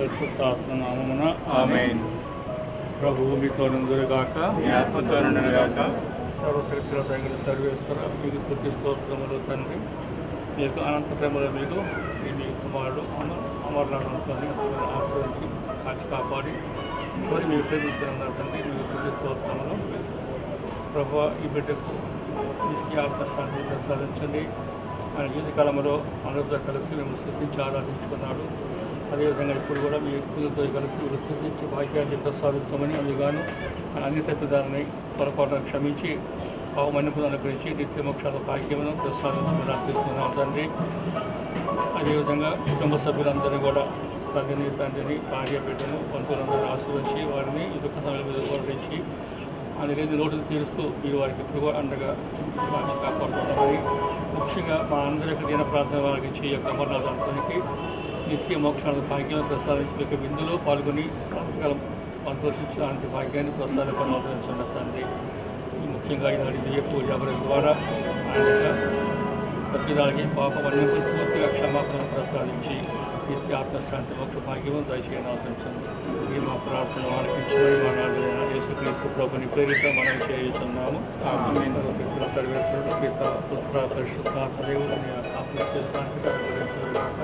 పరిశుద్ధాత్మ నామమున ఆమేన్. ప్రభువు మీతో నుండుగాక, మీ ఆత్మతో నుండుగాక. సర్వశక్తుల తగిన సర్వేశ్వర మీకు స్తుతి స్తోత్రములు తండ్రి. మీ యొక్క అనంత ప్రేమలో మీకు మీ కుమారుడు అమర్నాథంతో ఆశ్రయించి కాచి కాపాడి మరి మీరు ప్రేమిస్తున్నారు తండ్రి. మీకు స్తుతి స్తోత్రములు. ప్రభువా, ఈ బిడ్డకు నిత్య ఆత్మశాంతి ప్రసాదించండి. ఆయన జీవితకాలంలో అందరితో కలిసి మేము స్తుతించి ఆరాధించుకున్నాడు. అదేవిధంగా ఇప్పుడు కూడా మీ వ్యక్తులతో కలిసి మీరు స్తుతించి భాగ్యాన్ని ప్రసాదించమని అందుగాను అన్ని తప్పిదాలని పొరపాటును క్షమించి మన్నిపును అనుగ్రహించి నిత్య మోక్షాల భాగ్యమును ప్రసాదించమని ప్రార్థిస్తున్నాం తండ్రి. అదేవిధంగా కుటుంబ సభ్యులందరినీ కూడా తండ్రిని భార్య బిడ్డను బంధువులందరూ ఆశీర్వదించి వారిని ఈ దుఃఖ సమయం మీద ఓడించి అందుకని లోటును తీరుస్తూ మీరు వారికి ఎప్పుడు అండగా కాచి కాపాడుతున్నామని ముఖ్యంగా మా అందరికీ దీన ప్రార్థన వారికి ఇచ్చి ఈ యొక్క అమర్నాథానికి నిత్య మోక్షాలను భాగ్యాన్ని ప్రసాదించే విందులో పాల్గొని సంతోషించడానికి భాగ్యాన్ని ప్రసాదించాలని తండ్రి. ముఖ్యంగా ఈనాటి దివ్య పూజ ద్వారా ఆయన తప్పిదానికి పాపమన్నీ పూర్తిగా క్షమాపణను ప్రసాదించి నిత్య ఆత్మశాంతి మోక్ష భాగ్యము దయచేయని ఆలోచించండి. ఈ మా ప్రార్థన ఆలకించమని మా నాన్న యేసుక్రీస్తు ప్రభుని ప్రేరిత మనం చేయుచున్నాము. సర్వశక్తుల సర్వేశ్వరుడు పిత పుత్ర పరిశుద్ధాత్మ దేవుడు ఆత్మశాంతి అనుగ్రహించుగాక.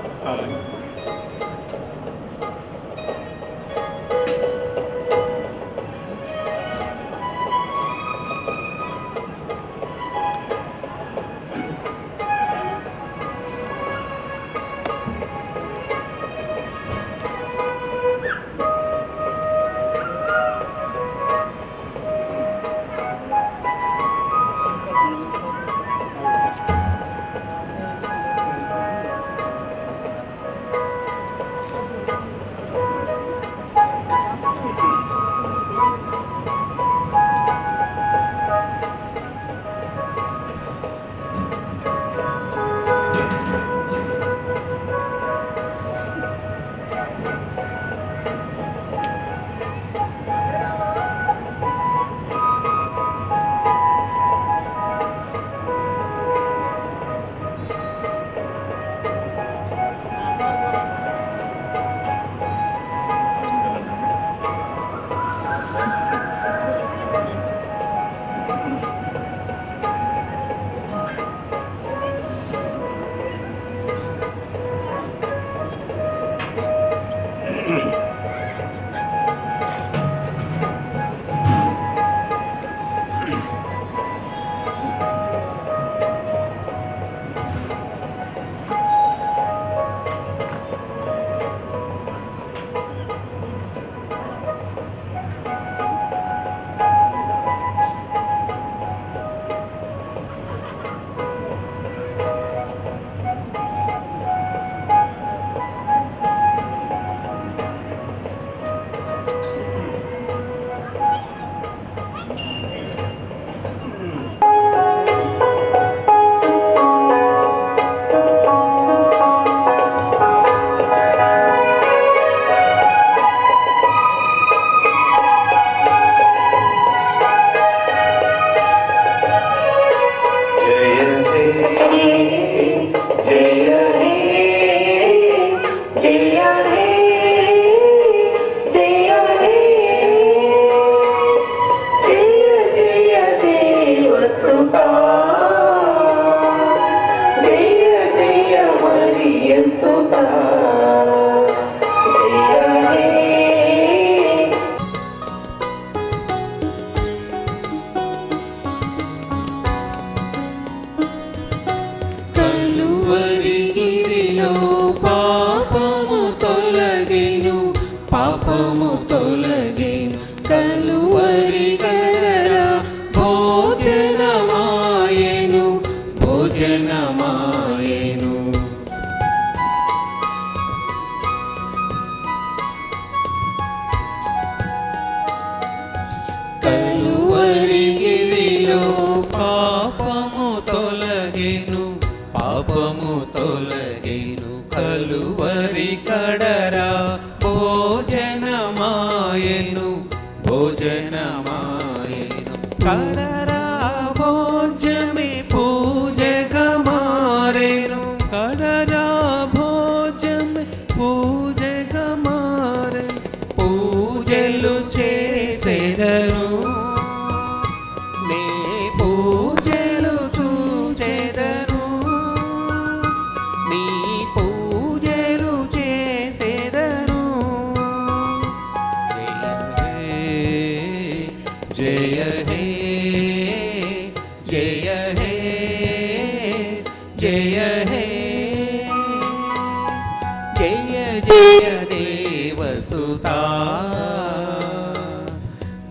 పాపము తొలగెను కలువరి గడరా భోజనమాయెను భోజనమాయెను. కలువరి గిరిలో పాపము తొలగెను పాపము తొలగెను కలువరి కడరా భోజనమాయెను భోజనమాయెను. కడరా భోజమి పూజగా మారెను కడరా భోజమి పూజగా మారెను. जय हे जय जय देवसुता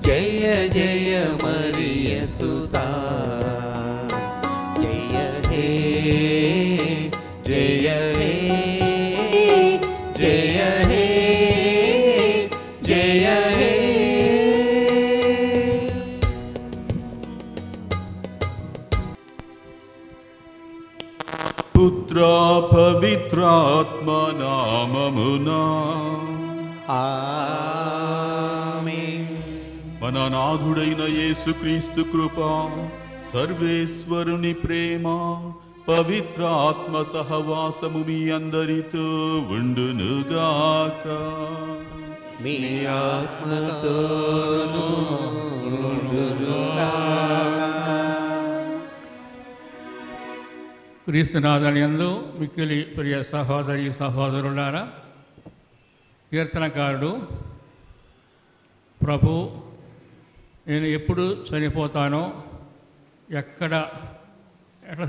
जय जय मरियसुता जय हे जय हे जय हे जय हे పుత్రా పవిత్రాత్మ నామమునా ఆమేన్. మన నాథుడైన యేసుక్రీస్తు కృప, సర్వేశ్వరుని ప్రేమ, పవిత్ర ఆత్మ సహవాసము మీ అందరితో ఉండునుగాక. మీ ఆత్మతోనూ ఉండునుగాక. క్రీస్తునాథునియందు మిక్కిలి ప్రియ సహోదరి సహోదరులారా, కీర్తనకారుడు ప్రభు నేను ఎప్పుడు చనిపోతానో ఎట్లా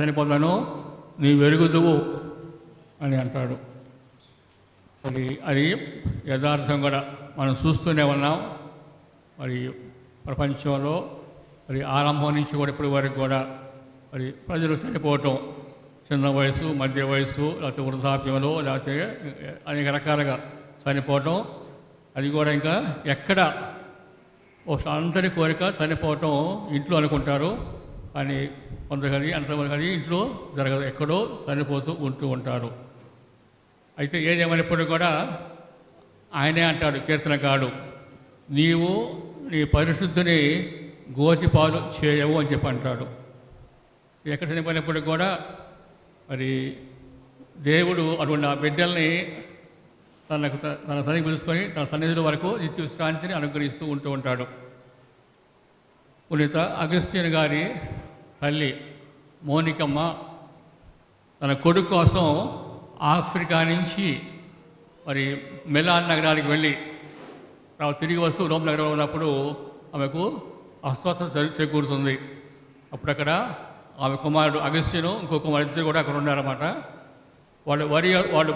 చనిపోతానో నీ వెరుగుదువు అని అంటాడు. అది యథార్థం కూడా మనం చూస్తూనే ఉన్నాం. మరి ప్రపంచంలో మరి ఆరంభం నుంచి కూడా ఇప్పటి వరకు కూడా మరి ప్రజలు చనిపోవటం, చిన్న వయసు, మధ్య వయసు, లేకపోతే వృద్ధాప్యంలో, లేకపోతే అనేక రకాలుగా చనిపోవటం, అది కూడా ఇంకా ఎక్కడ అందరి కోరిక చనిపోవటం ఇంట్లో అనుకుంటారు, కానీ కొంతమంది అంతమంది ఇంట్లో జరగదు, ఎక్కడో చనిపోతూ ఉంటూ ఉంటారు. అయితే ఏదేమైనప్పుడు కూడా ఆయనే అంటాడు కీర్తనకారుడు, నీవు నీ పరిశుద్ధిని గోతిపాలు చేయవు అని చెప్పి అంటాడు. ఎక్కడ చనిపోయినప్పుడు కూడా మరి దేవుడు అటువంటి ఆ బిడ్డల్ని తన సన్నిధి పిలుచుకొని తన సన్నిధుల వరకు నిత్య విశ్రాంతిని అనుగ్రహిస్తూ ఉంటూ ఉంటాడు. పునీత అగస్త్యన్ గారి తల్లి మోనికమ్మ తన కొడుకు కోసం ఆఫ్రికా నుంచి మరి మెలాన్ నగరానికి వెళ్ళి తిరిగి వస్తూ రోమ్ నగరంలో ఉన్నప్పుడు ఆమెకు అస్వస్థత చేకూరుతుంది. అప్పుడు అక్కడ ఆమె కుమారుడు అగస్త్యను, ఇంకో కుమారుడు, ఇద్దరు కూడా అక్కడ ఉన్నారన్నమాట. వాళ్ళు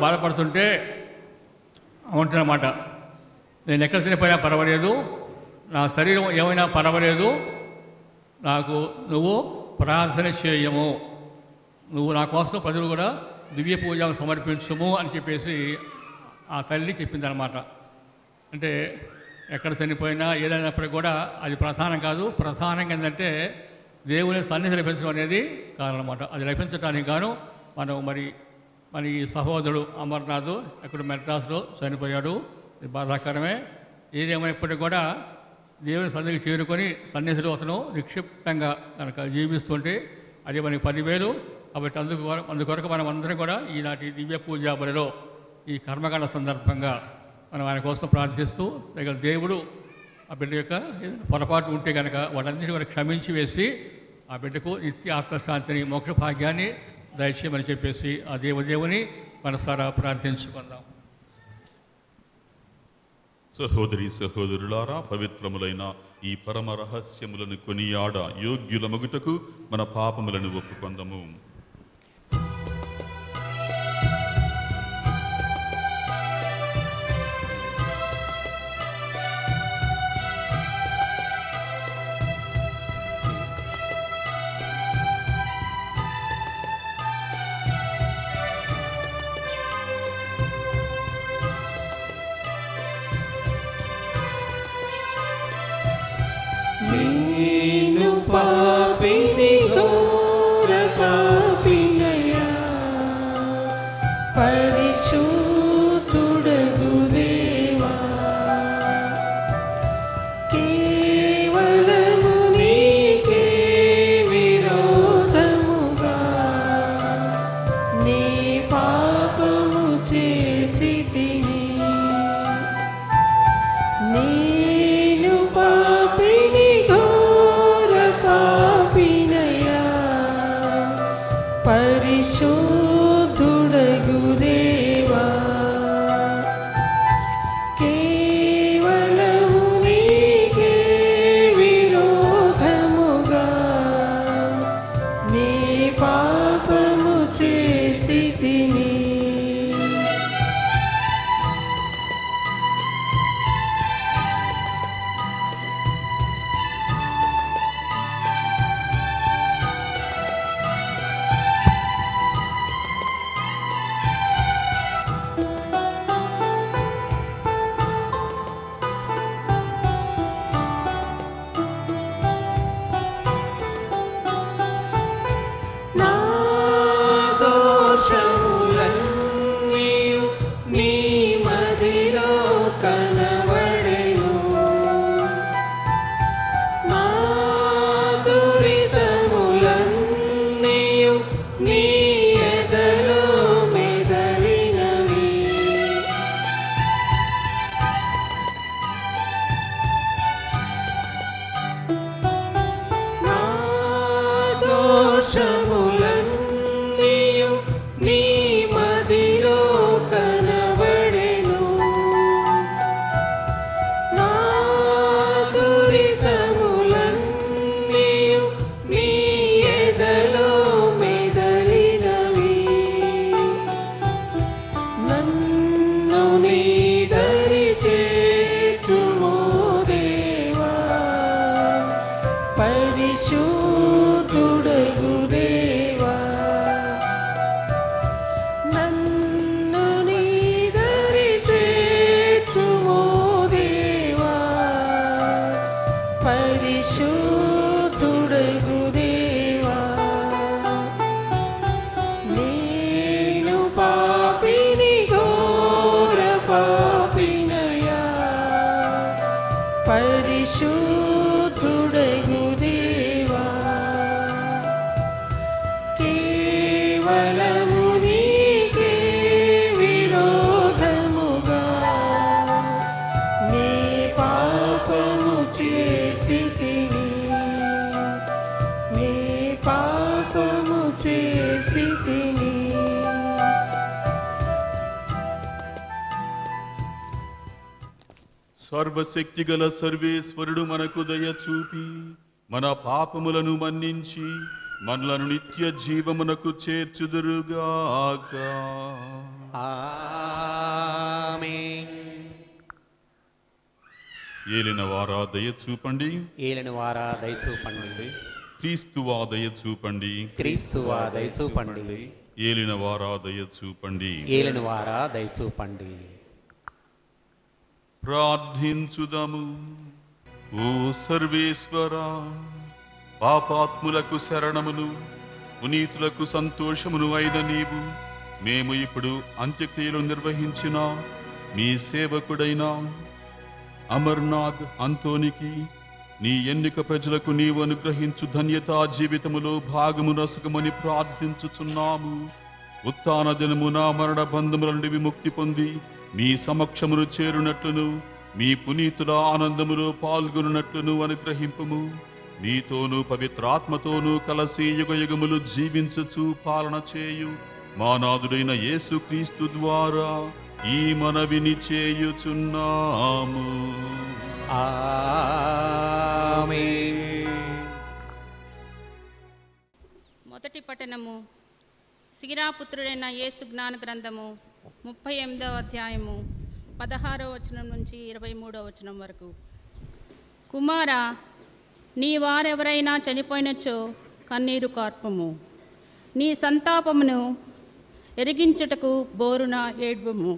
బాధపడుతుంటే అమంటున్నమాట, నేను ఎక్కడ చనిపోయినా పర్వాలేదు, నా శరీరం ఏమైనా పర్వాలేదు, నాకు నువ్వు ప్రార్థన చేయము, నువ్వు నా కోసం ప్రజలు కూడా దివ్య పూజ సమర్పించము అని చెప్పేసి ఆ తల్లి చెప్పిందనమాట. అంటే ఎక్కడ చనిపోయినా ఏదైనప్పటికీ కూడా అది ప్రధానం కాదు. ప్రధానంగా ఏంటంటే దేవుని సన్నిధి లభించడం అనేది కారణం అన్నమాట. అది లభించడానికి గాను మనం మన ఈ సహోదరుడు అమర్నాథ్ ఎక్కడ మెడ్రాస్లో చనిపోయాడు. ఇది బాధాకరమే. ఏదేమైనప్పటికీ కూడా దేవుని సన్నిధికి చేరుకొని సన్నిధిలో అతను నిక్షిప్తంగా కనుక జీవిస్తుంటే అది మనకి 10,000. కాబట్టి అందుకొరకు మనం అందరం కూడా ఈనాటి దివ్య పూజా బలిలో ఈ కర్మకాండ సందర్భంగా మనం ఆయన కోసం ప్రార్థిస్తూ దగ్గర దేవుడు ఆ బిడ్డ యొక్క పొరపాటు ఉంటే కనుక వాళ్ళందరినీ కూడా క్షమించి వేసి ఆ బిడ్డకు నిత్య ఆత్మశాంతిని, మోక్ష భాగ్యాన్ని దయచేయమని చెప్పేసి ఆ దేవుని మనసారా ప్రార్థించుకుందాం. సహోదరి సహోదరులారా, పవిత్రములైన ఈ పరమ రహస్యములను కొనియాడ యోగ్యుల మగుటకు మన పాపములను ఒప్పుకొందము. నేను పాపిని ఘోర పాపినయ్యా, పరిశుద్ధుడగు దేవా, కేవలము నీకే విరోధముగా నీ పాపము చేసితిని. నేను పాపిని ఘోర పాపినయ్యా, పరిశుద్ధుడగు దేవా, కేవలము నీకే విరోధముగా నీ పాపము చే తిని. నా దోషములన్నీయు నీ మదిలో కనబడెను. నా దురితములన్నీయు నీ ఎదలో మెదలినవి. నా దోషములన్నీయు నీ మదిలో కనబడెను. నా దురితములన్నీయు నీ ఎదలో మెదలినవి. నన్ను నీ దరి చేర్చుమో దేవా, పరిశుద్ధుడగు దేవా. నన్ను నీ దరి చేర్చుమో దేవా, పరిశుద్ధుడగు దేవా. నేను పాపిని, ఘోర పాపినయా, పరిశుద్ధుడగు దేవా. కేవలము నీకే విరోధముగా నీ పాపము చేసితిని. నీ పాపము చేసితిని. సర్వశక్తిగల సర్వేశ్వరుడు మనకు దయ చూపి మన పాపములను మన్నించి మనలను నిత్య జీవమునకు చేర్చుదురుగాక. ఆమేన్. ఏలిన వారా దయ చూపండి, ఏలిన వారా దయచూపండి. క్రీస్తువా దయ చూపండి, క్రీస్తువా దయచూపండి. ఏలిన వారా దయ చూపండి. ఏలిన వారా దయచూపండి. ప్రార్థించుదము. ఓ సర్వేశ్వరా, పాపాత్ములకు శరణమును పునీతులకు సంతోషమును అయిన నీవు మేము ఇప్పుడు అంత్యక్రియలు నిర్వహించిన మీ సేవకుడైన అమర్నాథ్ అంతోనికి నీ ఎన్నిక ప్రజలకు నీవు అనుగ్రహించు ధన్యతా జీవితములో భాగము నసుకమని ప్రార్థించుచున్నాము. ఉత్థాన దినమున మరణ బంధముల నుండి విముక్తి పొంది మీ సమక్షమును చేరునట్లును మీ పునీతుల ఆనందములో పాల్గొనున్నట్లును అనుగ్రహింపుము. మీతోనూ పవిత్రాత్మతోనూ కలసి యుగయుగములు జీవించుచు పాలన చేయు మా నాథుడైన యేసుక్రీస్తు ద్వారా ఈ మనవిని చేయుచున్నాము. ఆమేన్. మొదటి పఠనము సిగిరాపుత్రుడైన యేసు జ్ఞాన గ్రంథము 38వ అధ్యాయము 16వ వచనం నుంచి 23వ వచనం వరకు. కుమారా, నీ వారెవరైనా చనిపోయినచో కన్నీరు కార్పము, నీ సంతాపమును ఎరిగించుటకు బోరున ఏడ్వము.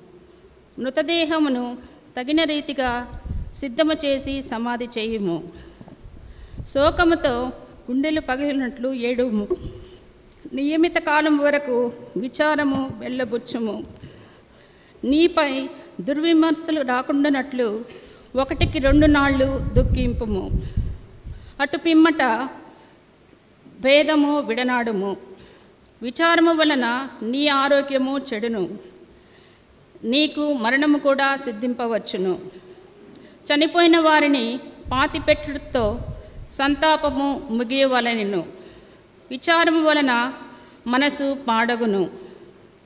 మృతదేహమును తగిన రీతిగా సిద్ధము చేసి సమాధి చేయుము. శోకముతో గుండెలు పగిలినట్లు ఏడుము. నియమిత కాలం వరకు విచారము వెళ్ళబుచ్చుము. నీపై దుర్విమర్శలు రాకుండానట్లు 1-2 నాళ్ళు దుఃఖింపుము. అటు పిమ్మట భేదము విడనాడుము. విచారము వలన నీ ఆరోగ్యము చెడును, నీకు మరణము కూడా సిద్ధింపవచ్చును. చనిపోయిన వారిని పాతిపెట్టుతో సంతాపము ముగియవలెను. విచారము వలన మనసు పాడగును.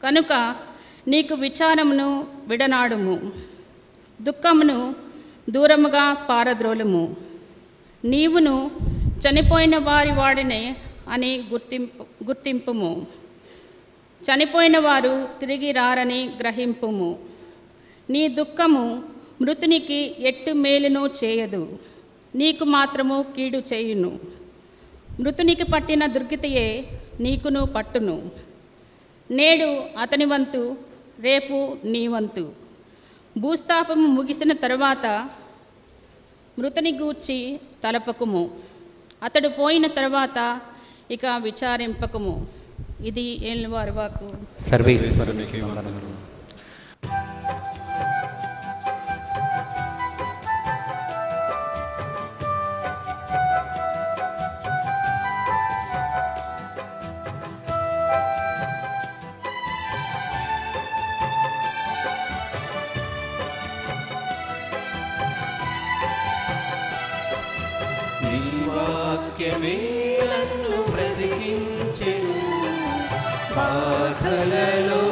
కనుక నీకు విచారమును విడనాడుము, దుఃఖమును దూరముగా పారద్రోలుము. నీవును చనిపోయిన వారి వాడినే అని గుర్తింపుము. చనిపోయిన వారు తిరిగి రారని గ్రహింపుము. నీ దుఃఖము మృతునికి ఎట్టు మేలును చేయదు, నీకు మాత్రము కీడు చేయును. మృతునికి పట్టిన దుర్గతియే నీకును పట్టును. నేడు అతని వంతు, రేపు నీ వంతు. భూస్థాపము ముగిసిన తరువాత మృతుని గూర్చి తలపకుము, అతడు పోయిన తర్వాత ఇక విచారింపకము. ఇది ఏలినవారి వాక్కు. సర్వేశ్వరునికి వందనములు. నీ వాక్యమే నన్ను బ్రతికించెను, బాధలలో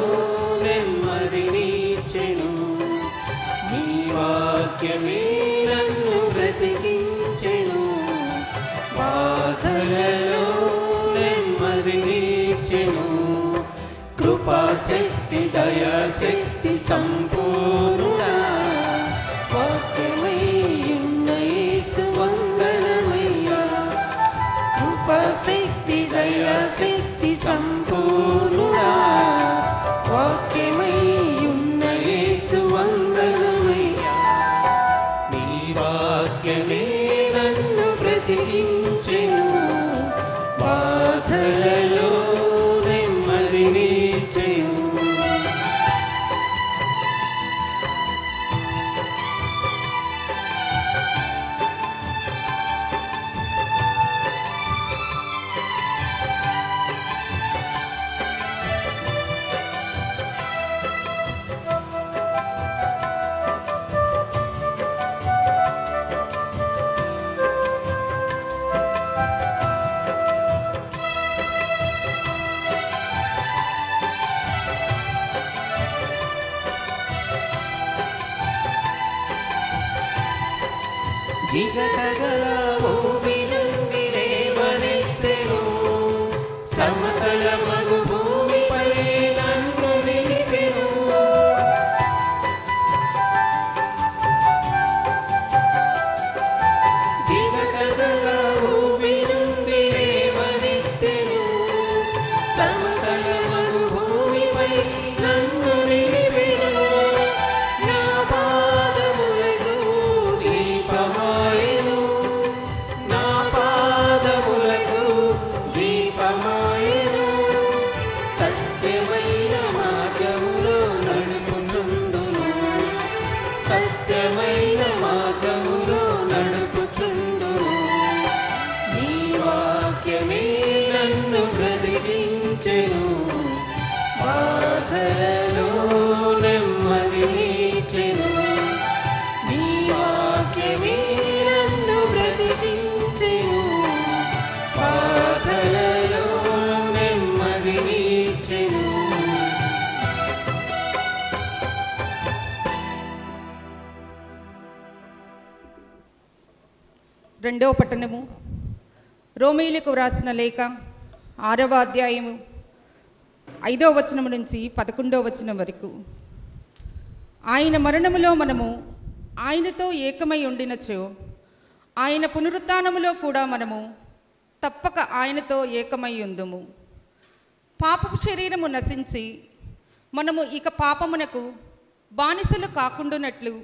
నెమ్మదినిచ్చెను. నీ వాక్యమే నన్ను బ్రతికించెను, బాధలలో నెమ్మదినిచ్చెను. కృపాశక్తి దయాశక్తి సంపూర్ణుడా, వాక్యమై ఉన్న యేసు వందనమయ్యా. కృపాశక్తి దయాశక్తి సంపూర్ణుడా, వాక్యమై ఉన్న యేసు వందనమయ్యా. నీ వాక్యమే నన్ను బ్రతికించెను, బాధలలో నెమ్మదినిచ్చెను. జిగటగల భూమి నుండి లేవనెత్తెను, సమతల మగు భూమిపై నన్ను నిలిపెను. జిగటగల భూమి నుండి లేవనెత్తెను, సమతల మగు భూమిపై నన్ను నిలిపెను. నా పాదములకు దీపమాయెను, నా పాదములకు దీపమాయెను. సత్యమైన మార్గములో నడుపుచుండును, సత్యమైన మార్గములో నడుపుచుండును. నీ వాక్యమే నన్ను బ్రతికించెను, బాధలలో నెమ్మదినిచ్చెను. నీ వాక్యమే నన్ను బ్రతికించెను, బాధలలో నెమ్మదినిచ్చెను. రెండవ పట్టణము, రోమీయులకు వ్రాసిన లేఖ 6వ అధ్యాయము 5వ వచనం నుంచి 11వ వచనం వరకు. ఆయన మరణములో మనము ఆయనతో ఏకమై ఉండినచో, ఆయన పునరుత్థానములో కూడా మనము తప్పక ఆయనతో ఏకమై ఉందుము. పాపపు శరీరము నశించి మనము ఇక పాపమునకు బానిసలు కాకుండానట్లు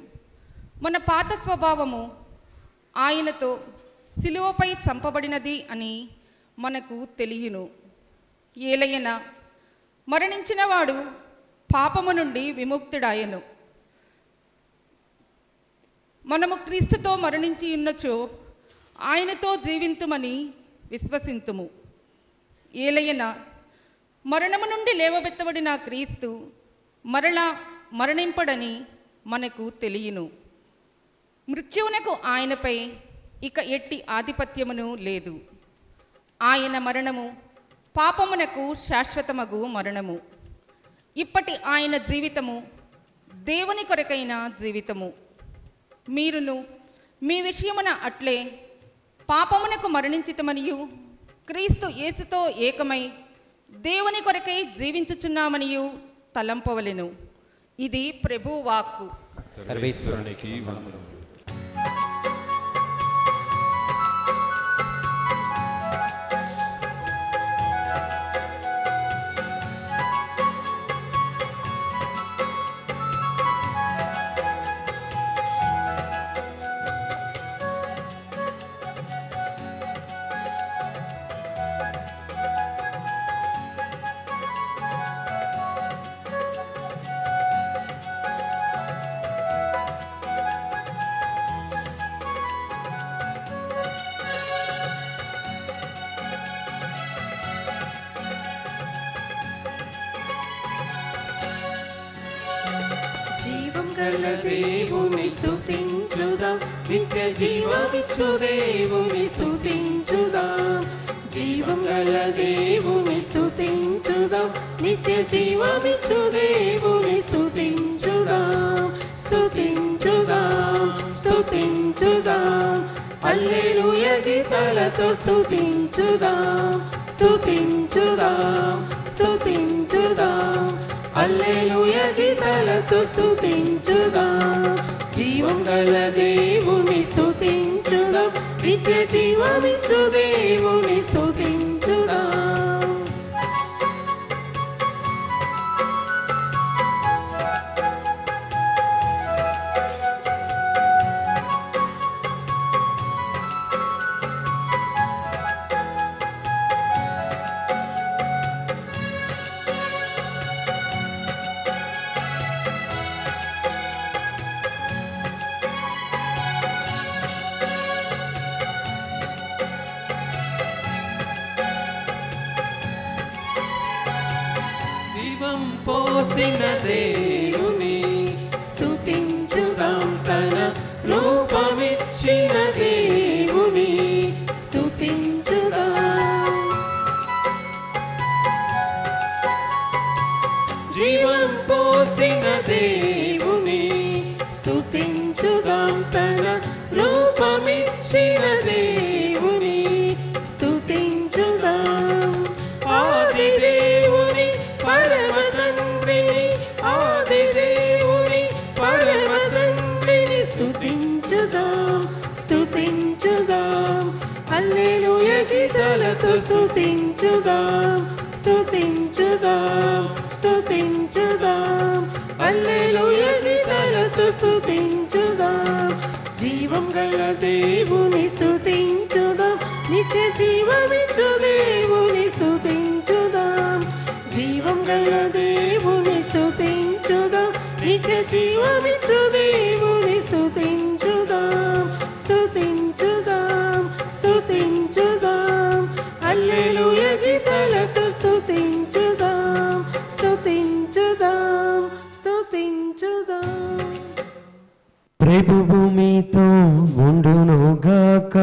మన పాత స్వభావము ఆయనతో శిలువపై చంపబడినది అని మనకు తెలియను. ఏలయన మరణించిన వాడు పాపము నుండి విముక్తుడాయను. మనము క్రీస్తుతో మరణించి ఉన్నచో ఆయనతో జీవింతుమని విశ్వసింతుము. ఏలయన మరణము నుండి లేవబెత్తబడిన క్రీస్తు మరలా మరణింపడని మనకు తెలియను. మృత్యువునకు ఆయనపై ఇక ఎట్టి ఆధిపత్యమును లేదు. ఆయన మరణము పాపమునకు శాశ్వతమగు మరణము. ఇప్పటి ఆయన జీవితము దేవుని కొరకైన జీవితము. మీరును మీ విషయమున అట్లే పాపమునకు మరణించితమనియు క్రీస్తు యేసుతో ఏకమై దేవుని కొరకై జీవించుచున్నామనియు తలంపవలెను. ఇది ప్రభు వాక్కు. సర్వేశ్వరునికి వందనములు. జీవం గల దేవుని స్తుతించుదాం, నిత్య జీవమిచ్చు దేవుని స్తుతించుదాం. జీవం గల దేవుని స్తుతించుదాం, నిత్య జీవమిచ్చు దేవుని స్తుతించుదాం. స్తుతించుదాం, స్తుతించుదాం, హల్లెలూయా గీతాలతో స్తుతించుదాం. స్తుతించుదాం, స్తుతించుదాం, హల్లెలూయా గీతాలతో స్తుతించుదాం. జీవం గల దేవుని స్తుతించుదాం, నిత్య జీవమిచ్చు దేవుని స్తుతించుదాం. జీవం పోసిన దేవుని స్తుతించుదాం, తన రూపమిచ్చిన దేవుని స్తుతించుదాం. జీవం పోసిన దేవుని స్తుతించుదాం, తన రూపమిచ్చిన దేవుని స్తుతించుదాం. ఆది దేవుని పరమ తండ్రిని, ఆది దేవుని పరమ తండ్రిని స్తుతించుదాం. స్తుతించుదాం, హల్లెలూయా గీతాలతో స్తుతించుదాం. స్తుతించుదాం, స్తుతించుదాం, హల్లెలూయా గీతాలతో స్తుతించుదాం. జీవం గల దేవుని స్తుతించుదాం, నిత్య జీవమిచ్చు దేవుని స్తుతించుదాం. జీవం గల దేవుని స్తుతించుదాం, నిత్య జీవమిచ్చు దేవుని స్తుతించుదాం. స్తుతించుదాం, స్తుతించుదాం, హల్లెలూయా గీతాలతో స్తుతించుదాం. స్తుతించుదాం, స్తుతించుదాం. ప్రభువు మీతో ఉండునుగాక.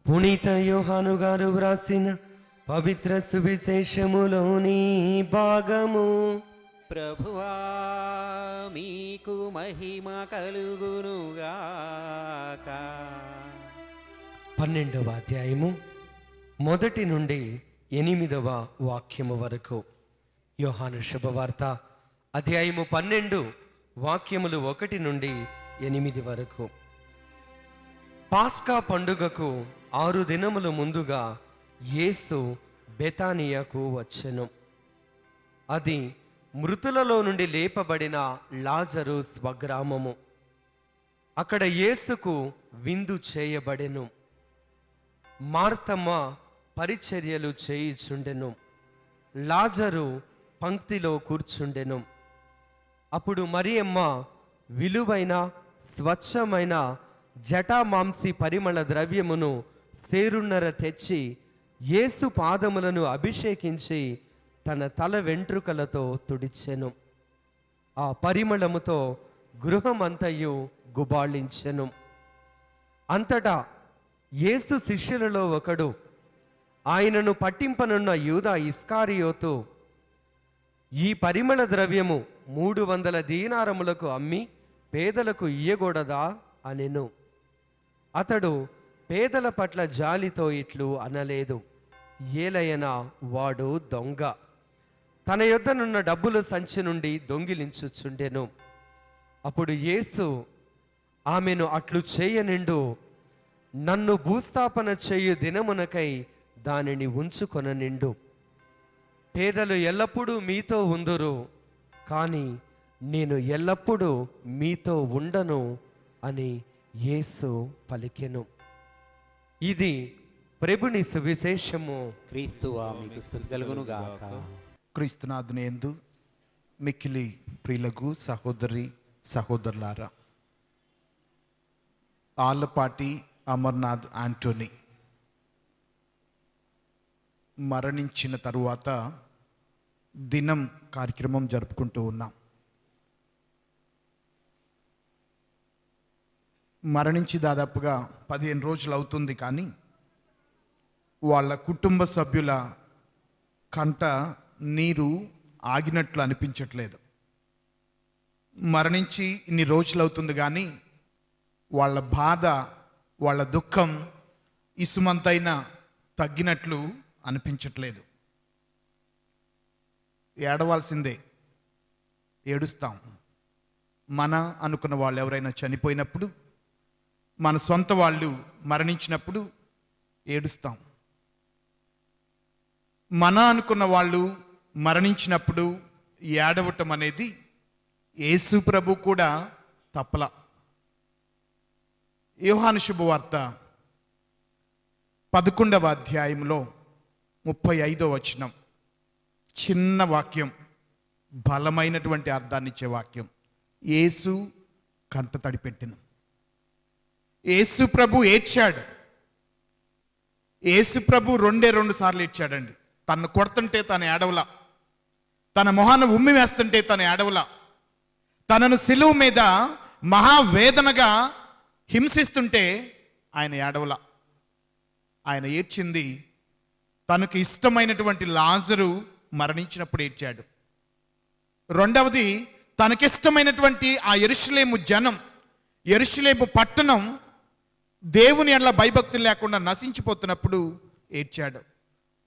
పునీత యోహాను గారు వ్రాసిన పవిత్ర సువిశేషములోని భాగము. ప్రభువా మీకు మహిమ కలుగునుగాక. 12వ అధ్యాయము 1 నుండి 8వ వాక్యము వరకు. యోహాను శుభవార్త అధ్యాయము 12 వాక్యములు 1 నుండి 8 వరకు. పాస్కా పండుగకు 6 దినములు ముందుగా యేసు బెతానియాకు వచ్చెను. అది మృతులలో నుండి లేపబడిన లాజరు స్వగ్రామము. అక్కడ యేసుకు విందు చేయబడెను. మార్తమ్మ పరిచర్యలు చేయుచుండెను. లాజరు పంక్తిలో కూర్చుండెను. అప్పుడు మరియమ్మ విలువైన స్వచ్ఛమైన జటామాంసి పరిమళ ద్రవ్యమును సేరున్నర తెచ్చి యేసు పాదములను అభిషేకించి తన తల వెంట్రుకలతో తుడిచెను. ఆ పరిమళముతో గృహమంతయు గుబాళించెను. అంతటా యేసు శిష్యులలో ఒకడు, ఆయనను పట్టింపనున్న యూదా ఇస్కారియోతు, ఈ పరిమళ ద్రవ్యము 300 దీనారములకు అమ్మి పేదలకు ఇయ్యకూడదా అనెను. అతడు పేదల పట్ల జాలితో ఇట్లు అనలేదు, ఏలయనా వాడు దొంగ, తన యొద్దనున్న డబ్బులు సంచి నుండి దొంగిలించుచుండెను. అప్పుడు యేసు ఆమెను అట్లు చేయనిండు, నన్ను భూస్థాపన చేయు దినమునకై దానిని ఉంచుకొననిండు. పేదలు ఎల్లప్పుడూ మీతో ఉందురు, కానీ నేను ఎల్లప్పుడూ మీతో ఉండను అని యేసు పలికెను. ఇది ప్రభుని సువిశేషము. క్రీస్తువా మీకు స్తుతి కలుగును గాక. క్రీస్తునాథునియందు మిక్కిలి ప్రియులకు సహోదరి సహోదరులారా, ఆళ్ళపాటి అమర్నాథ్ ఆంటోనీ మరణించిన తరువాత దినం కార్యక్రమం జరుపుకుంటూ ఉన్నాం. మరణించి దాదాపుగా 15 రోజులు అవుతుంది, కానీ వాళ్ళ కుటుంబ సభ్యుల కంట నీరు ఆగినట్లు అనిపించట్లేదు. మరణించి ఇన్ని రోజులు అవుతుంది, కానీ వాళ్ళ బాధ, వాళ్ళ దుఃఖం ఇసుమంతైనా తగ్గినట్లు అనిపించట్లేదు. ఏడవాల్సిందే, ఏడుస్తాం. మన అనుకున్న వాళ్ళు ఎవరైనా చనిపోయినప్పుడు, మన సొంత వాళ్ళు మరణించినప్పుడు ఏడుస్తాం. మన అనుకున్న వాళ్ళు మరణించినప్పుడు ఏడవటం అనేది యేసు ప్రభు కూడా తప్పల. యోహాను శుభవార్త 11వ అధ్యాయంలో 35వ వచనం, చిన్న వాక్యం, బలమైనటువంటి అర్థాన్ని ఇచ్చే వాక్యం. యేసు కంట తడిపెట్టెను. యేసు ప్రభు ఏడ్చాడు. యేసు ప్రభు 2 సార్లు ఏడ్చాడండి. తను కొడుతుంటే తను ఏడవలా, తన మొహాన్ని ఉమ్మి వేస్తుంటే తను ఏడవలా, తనను సిలువ మీద మహావేదనగా హింసిస్తుంటే ఆయన ఏడవలా. ఆయన ఏడ్చింది తనకు ఇష్టమైనటువంటి లాజరు మరణించినప్పుడు ఏడ్చాడు. రెండవది, తనకిష్టమైనటువంటి ఆ యెరూషలేము జనం, యెరూషలేము పట్టణం దేవుని ఎడల భయభక్తులు లేకుండా నశించిపోతున్నప్పుడు ఏడ్చాడు.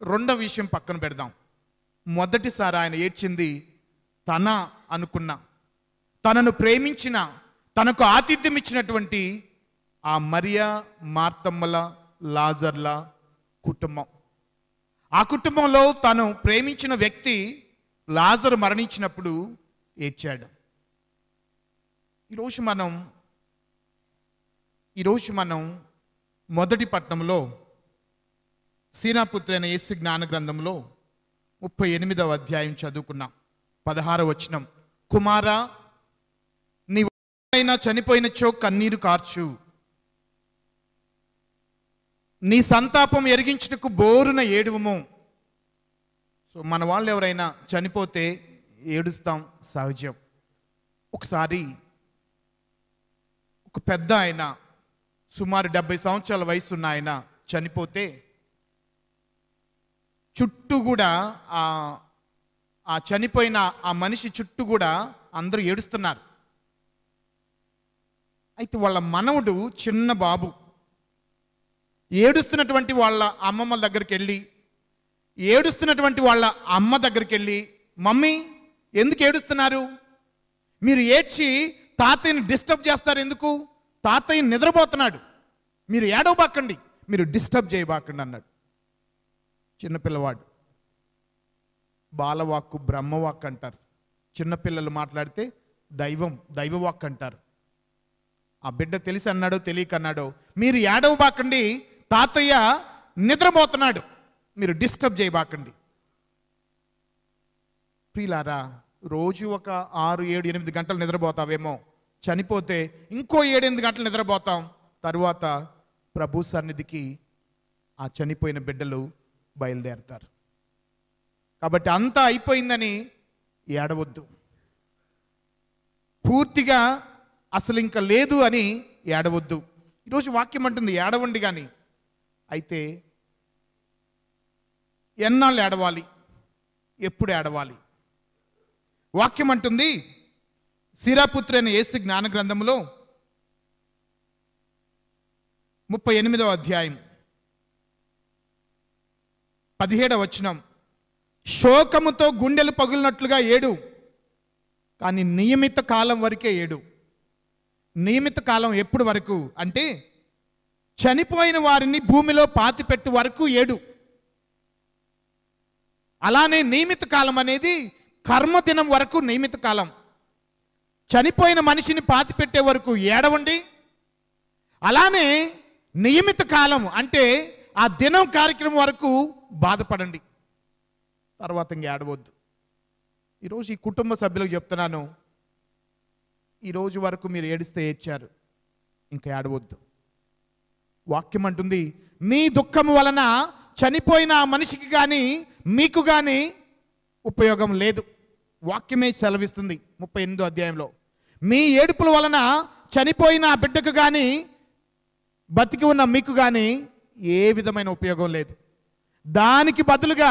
రెండవ విషయం పక్కన పెడదాం. మొదటిసారి ఆయన ఏడ్చింది తన అనుకున్న, తనను ప్రేమించిన, తనకు ఆతిథ్యం ఇచ్చినటువంటి ఆ మరియా, మార్తమ్మల, లాజర్ల కుటుంబం. ఆ కుటుంబంలో తను ప్రేమించిన వ్యక్తి లాజరు మరణించినప్పుడు ఏడ్చాడు. ఈరోజు మనం మొదటి పట్టణంలో సీనాపుత్రి అయిన యేసు జ్ఞాన గ్రంథంలో 38వ అధ్యాయం చదువుకున్నాం. 16వ వచనం, కుమారా నీవైనా చనిపోయినచో కన్నీరు కార్చు, నీ సంతాపం ఎరిగించుటకు బోరున ఏడువము. సో మన వాళ్ళు ఎవరైనా చనిపోతే ఏడుస్తాం, సహజం. ఒకసారి ఒక పెద్ద ఆయన, సుమారు 70 సంవత్సరాల వయసు ఉన్న ఆయన చనిపోతే చుట్టూ కూడా ఆ చనిపోయిన ఆ మనిషి చుట్టూ కూడా అందరూ ఏడుస్తున్నారు. అయితే వాళ్ళ మనవడు, చిన్న బాబు, ఏడుస్తున్నటువంటి వాళ్ళ అమ్మమ్మ దగ్గరికి వెళ్ళి, ఏడుస్తున్నటువంటి వాళ్ళ అమ్మ దగ్గరికి వెళ్ళి, మమ్మీ ఎందుకు ఏడుస్తున్నారు? మీరు ఏడ్చి తాతయ్యని డిస్టర్బ్ చేస్తారు ఎందుకు? తాతయ్య నిద్రపోతున్నాడు, మీరు ఏడవబాకండి, మీరు డిస్టర్బ్ చేయబాకండి అన్నాడు. చిన్నపిల్లవాడు. బాలవాక్కు బ్రహ్మవాక్ అంటారు. చిన్నపిల్లలు మాట్లాడితే దైవవాక్ అంటారు. ఆ బిడ్డ తెలిసి అన్నాడో తెలియక అన్నాడో, మీరు ఏడవబాకండి, తాతయ్య నిద్రపోతున్నాడు, మీరు డిస్టర్బ్ చేయబాకండి. ప్రియులారా, రోజు ఒక 6, 7, 8 గంటలు నిద్రపోతావేమో, చనిపోతే ఇంకో 7, 8 గంటలు నిద్రపోతాం. తరువాత ప్రభు సన్నిధికి ఆ చనిపోయిన బిడ్డలు బయలుదేరతారు. కాబట్టి అంతా అయిపోయిందని ఏడవద్దు. పూర్తిగా అసలు ఇంకా లేదు అని ఏడవద్దు. ఈరోజు వాక్యం అంటుంది ఏడవండి కానీ. అయితే ఎన్నాళ్ళు ఏడవాలి, ఎప్పుడు ఏడవాలి? వాక్యం అంటుంది సీరాపుత్రి అయిన యేసు జ్ఞాన గ్రంథంలో 38వ అధ్యాయం 17వ వచనం. శోకముతో గుండెలు పగులినట్లుగా ఏడు, కానీ నియమిత కాలం వరకే ఏడు. నియమిత కాలం ఎప్పుడు వరకు అంటే చనిపోయిన వారిని భూమిలో పాతిపెట్టు వరకు ఏడు. అలానే నియమిత కాలం అనేది కర్మదినం వరకు నియమిత కాలం. చనిపోయిన మనిషిని పాతిపెట్టే వరకు ఏడవండి. అలానే నియమిత కాలం అంటే ఆ దినం కార్యక్రమం వరకు బాధపడండి, తర్వాత ఇంక ఏడవద్దు. ఈరోజు ఈ కుటుంబ సభ్యులకు చెప్తున్నాను, ఈరోజు వరకు మీరు ఏడిస్తే ఏడ్చారు, ఇంకా ఏడవద్దు. వాక్యం అంటుంది, మీ దుఃఖం వలన చనిపోయిన ఆ మనిషికి కానీ మీకు కానీ ఉపయోగం లేదు. వాక్యమే సెలవిస్తుంది 38వ అధ్యాయంలో. మీ ఏడుపుల వలన చనిపోయిన ఆ బిడ్డకు కానీ బతికి ఉన్న మీకు కానీ ఏ విధమైన ఉపయోగం లేదు. దానికి బదులుగా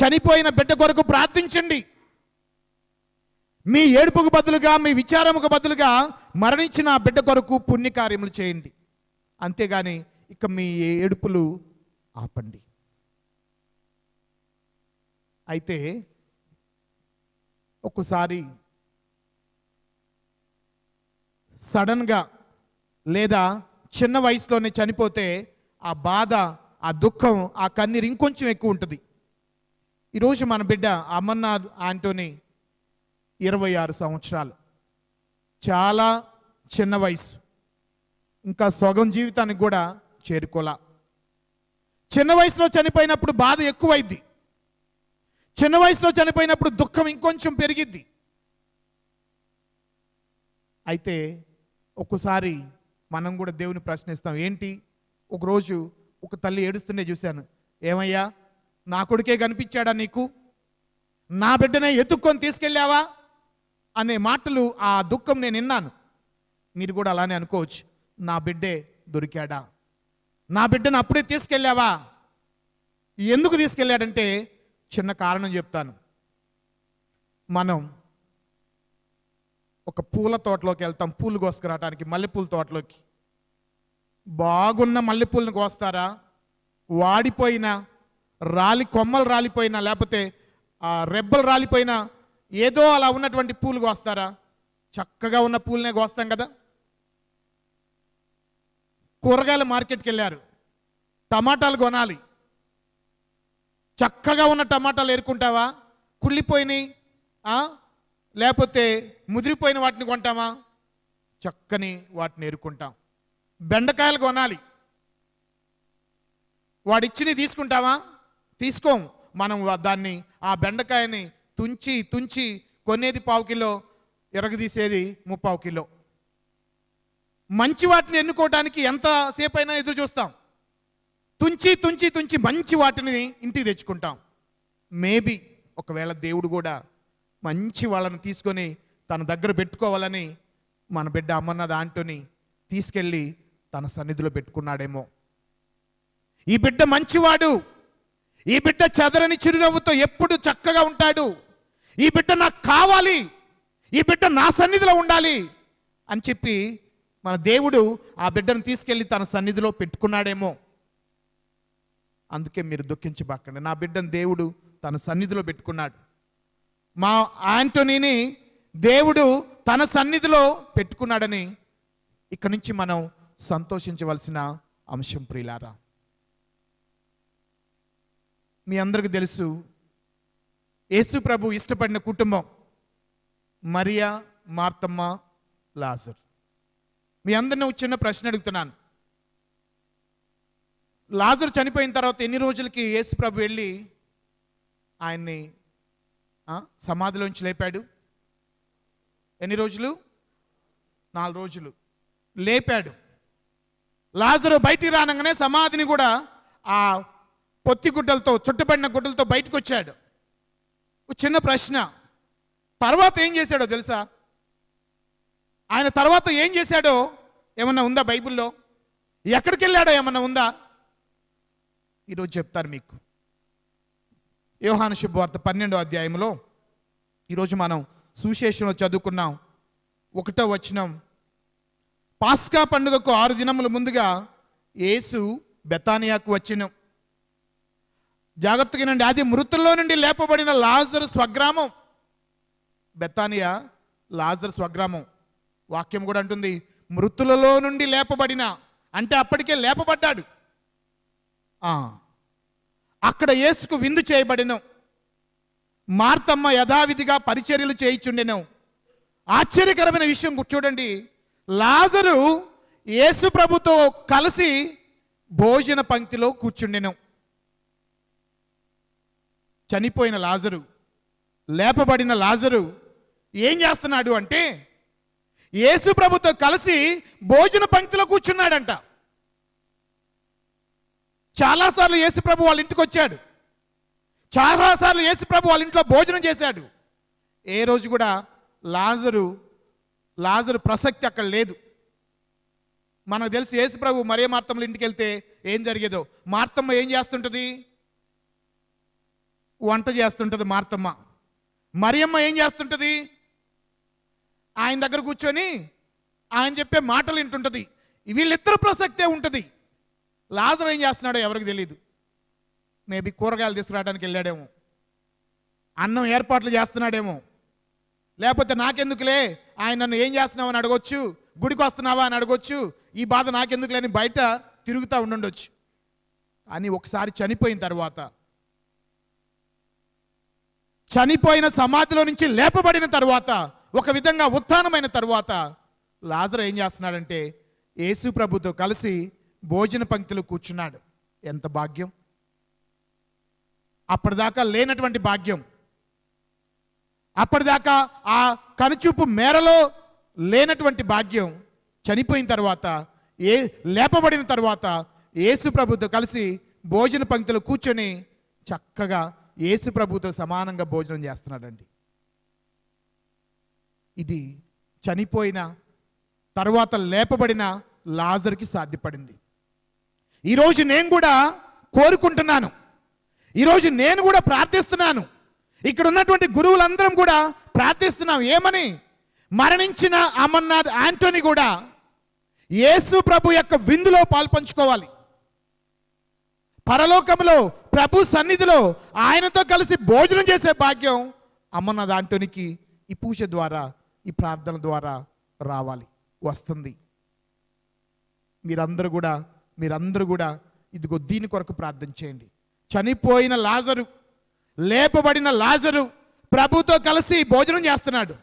చనిపోయిన బిడ్డ కొరకు ప్రార్థించండి. మీ ఏడుపుకు బదులుగా, మీ విచారముకు బదులుగా మరణించిన ఆ బిడ్డ కొరకు పుణ్యకార్యములు చేయండి. అంతేగాని ఇక మీ ఏడుపులు ఆపండి. అయితే ఒక్కసారి సడన్గా లేదా చిన్న వయసులోనే చనిపోతే ఆ బాధ, ఆ దుఃఖం, ఆ కన్నీరు ఇంకొంచెం ఎక్కువ ఉంటుంది. ఈరోజు మన బిడ్డ అమర్నాథ్ ఆంటోనీ 26 సంవత్సరాలు, చాలా చిన్న వయసు, ఇంకా సగం జీవితానికి కూడా చేరుకోలా. చిన్న వయసులో చనిపోయినప్పుడు బాధ ఎక్కువైద్ది, చిన్న వయసులో చనిపోయినప్పుడు దుఃఖం ఇంకొంచెం పెరిగిద్ది. అయితే ఒక్కసారి మనం కూడా దేవుని ప్రశ్నిస్తాం. ఏంటి, ఒకరోజు ఒక తల్లి ఏడుస్తుండే చూశాను. ఏమయ్యా, నా కొడుకే కనిపించాడా నీకు? నా బిడ్డనే ఎత్తుక్కొని తీసుకెళ్ళావా అనే మాటలు, ఆ దుఃఖం నేను విన్నాను. మీరు కూడా అలానే అనుకోవచ్చు, నా బిడ్డే దొరికాడా, నా బిడ్డను అప్పుడే తీసుకెళ్ళావా? ఎందుకు తీసుకెళ్ళాడంటే చిన్న కారణం చెప్తాను. మనం ఒక పూల తోటలోకి వెళ్తాం, పూలు కోసుకురావడానికి, మల్లెపూల తోటలోకి. బాగున్న మల్లెపూలను కోస్తారా, వాడిపోయిన రాలి కొమ్మలు రాలిపోయినా, లేకపోతే రెబ్బలు రాలిపోయినా ఏదో అలా ఉన్నటువంటి పూలు కోస్తారా? చక్కగా ఉన్న పూలనే కోస్తాం కదా. కూరగాయల మార్కెట్కి వెళ్ళారు, టమాటాలు కొనాలి. చక్కగా ఉన్న టమాటాలు ఏరుకుంటావా? కుళ్ళిపోయినాయి లేకపోతే ముదిరిపోయిన వాటిని కొంటామా? చక్కని వాటిని ఏరుకుంటాం. బెండకాయలు కొనాలి, వాడిచ్చిని తీసుకుంటావా? తీసుకోం. మనం దాన్ని, ఆ బెండకాయని తుంచి తుంచి కొనేది 1/4 కిలో, ఎరగదీసేది 3/4 కిలో. మంచి వాటిని ఎన్నుకోవడానికి ఎంతసేపు అయినా ఎదురు చూస్తాం. తుంచి తుంచి తుంచి మంచి వాటిని ఇంటికి తెచ్చుకుంటాం. మేబీ ఒకవేళ దేవుడు కూడా మంచి వాళ్ళని తీసుకొని తన దగ్గర పెట్టుకోవాలని మన బిడ్డ అమర్నాథ్ ఆంటోనీ తీసుకెళ్ళి తన సన్నిధిలో పెట్టుకున్నాడేమో. ఈ బిడ్డ మంచివాడు, ఈ బిడ్డ చెదరని చిరునవ్వుతో ఎప్పుడు చక్కగా ఉంటాడు, ఈ బిడ్డ నాకు కావాలి, ఈ బిడ్డ నా సన్నిధిలో ఉండాలి అని చెప్పి మన దేవుడు ఆ బిడ్డను తీసుకెళ్ళి తన సన్నిధిలో పెట్టుకున్నాడేమో. అందుకే మీరు దుఃఖించబాకండి, నా బిడ్డను దేవుడు తన సన్నిధిలో పెట్టుకున్నాడు. మా ఆంటోనీని దేవుడు తన సన్నిధిలో పెట్టుకున్నాడని ఇక్కడి నుంచి మనం సంతోషించవలసిన అంశం. ప్రియులారా, మీ అందరికీ తెలుసు, యేసు ప్రభు ఇష్టపడిన కుటుంబం మరియా, మార్తమ్మ, లాజర్. మీ అందరిని ఒక చిన్న ప్రశ్న అడుగుతున్నాను. లాజర్ చనిపోయిన తర్వాత ఎన్ని రోజులకి యేసు ప్రభు వెళ్ళి ఆయన్ని సమాధిలోంచి లేపాడు? ఎన్ని రోజులు? 4 రోజులు లేపాడు. లాజరు బయటికి రానంగానే సమాధిని కూడా ఆ పొత్తి గుడ్డలతో, చుట్టబడిన గుడ్డలతో బయటకు వచ్చాడు. చిన్న ప్రశ్న, తర్వాత ఏం చేశాడో తెలుసా? ఆయన తర్వాత ఏం చేశాడో ఏమన్నా ఉందా బైబిల్లో? ఎక్కడికి వెళ్ళాడో ఏమన్నా ఉందా? ఈరోజు చెప్తారు మీకు. యోహాను శుభవార్త 12వ అధ్యాయంలో ఈరోజు మనం సువిశేషంలో చదువుకున్నాం. 1వ వచనం, పాస్కా పండుగకు 6 దినముల ముందుగా యేసు బెతానియాకు వచ్చెను. జాగ్రత్తగానండి, అది మృతుల్లో నుండి లేపబడిన లాజరు స్వగ్రామం. బెతానియా లాజరు స్వగ్రామం. వాక్యం కూడా అంటుంది మృతులలో నుండి లేపబడిన, అంటే అప్పటికే లేపబడ్డాడు. అక్కడ యేసుకు విందు చేయబడిన. మార్తమ్మ యథావిధిగా పరిచర్యలు చేయిచుండెను. ఆశ్చర్యకరమైన విషయం చూడండి, లాజరు యేసు ప్రభుతో కలిసి భోజన పంక్తిలో కూర్చుండెను. చనిపోయిన లాజరు, లేపబడిన లాజరు ఏం చేస్తున్నాడు అంటే యేసు ప్రభుతో కలిసి భోజన పంక్తిలో కూర్చున్నాడంట. చాలాసార్లు యేసు ప్రభు వాళ్ళ ఇంటికి వచ్చాడు, చాలాసార్లు యేసు ప్రభు వాళ్ళ ఇంట్లో భోజనం చేశాడు. ఏ రోజు కూడా లాజరు ప్రసక్తి అక్కడ లేదు. మనకు తెలుసు యేసు ప్రభు మరియ మార్తమ్మల ఇంటికి వెళ్తే ఏం జరిగేదో. మార్తమ్మ ఏం చేస్తుంటుంది? వంట చేస్తుంటుంది మార్తమ్మ. మరియమ్మ ఏం చేస్తుంటుంది? ఆయన దగ్గర కూర్చొని ఆయన చెప్పే మాటలు వింటుంటుంది. వీళ్ళిద్దరు ప్రసక్తే ఉంటుంది. లాజరు ఏం చేస్తున్నాడో ఎవరికి తెలియదు. మేబీ కూరగాయలు తీసుకురావడానికి వెళ్ళాడేమో, అన్నం ఏర్పాట్లు చేస్తున్నాడేమో, లేకపోతే నాకెందుకులే ఆయన నన్ను ఏం చేస్తున్నావు అని అడగొచ్చు, గుడికి వస్తున్నావా అని అడగొచ్చు, ఈ బాధ నాకెందుకులే అని బయట తిరుగుతూ ఉండుండొచ్చు. అని ఒకసారి చనిపోయిన తర్వాత, చనిపోయిన సమాధిలో నుంచి లేపబడిన తర్వాత, ఒక విధంగా ఉత్థానమైన తర్వాత లాజరు ఏం చేస్తున్నాడంటే యేసు ప్రభుతో కలిసి భోజన పంక్తిలో కూర్చున్నాడు. ఎంత భాగ్యం! అప్పటిదాకా లేనటువంటి భాగ్యం, అప్పటిదాకా ఆ కనుచూపు మేరలో లేనటువంటి భాగ్యం చనిపోయిన తర్వాత, లేపబడిన తర్వాత యేసు ప్రభుతో కలిసి భోజన పంక్తిలో కూర్చొని చక్కగా యేసు ప్రభుతో సమానంగా భోజనం చేస్తున్నాడండి. ఇది చనిపోయిన తర్వాత లేపబడిన లాజరుకి సాధ్యపడింది. ఈరోజు నేను కూడా కోరుకుంటున్నాను, ఈరోజు నేను కూడా ప్రార్థిస్తున్నాను, ఇక్కడ ఉన్నటువంటి గురువులందరం కూడా ప్రార్థిస్తున్నాం. ఏమని? మరణించిన అమర్నాథ్ యాంటోనీ కూడా యేసు ప్రభు యొక్క విందులో పాల్పంచుకోవాలి. పరలోకంలో ప్రభు సన్నిధిలో ఆయనతో కలిసి భోజనం చేసే భాగ్యం అమర్నాథ్ యాంటోనీకి ఈ పూజ ద్వారా, ఈ ప్రార్థన ద్వారా రావాలి, వస్తుంది. మీరందరూ కూడా ఇదిగో దీని కొరకు ప్రార్థన చేయండి. చనిపోయిన లాజరు, లేపబడిన లాజరు ప్రభుతో కలిసి భోజనం చేస్తున్నాడు.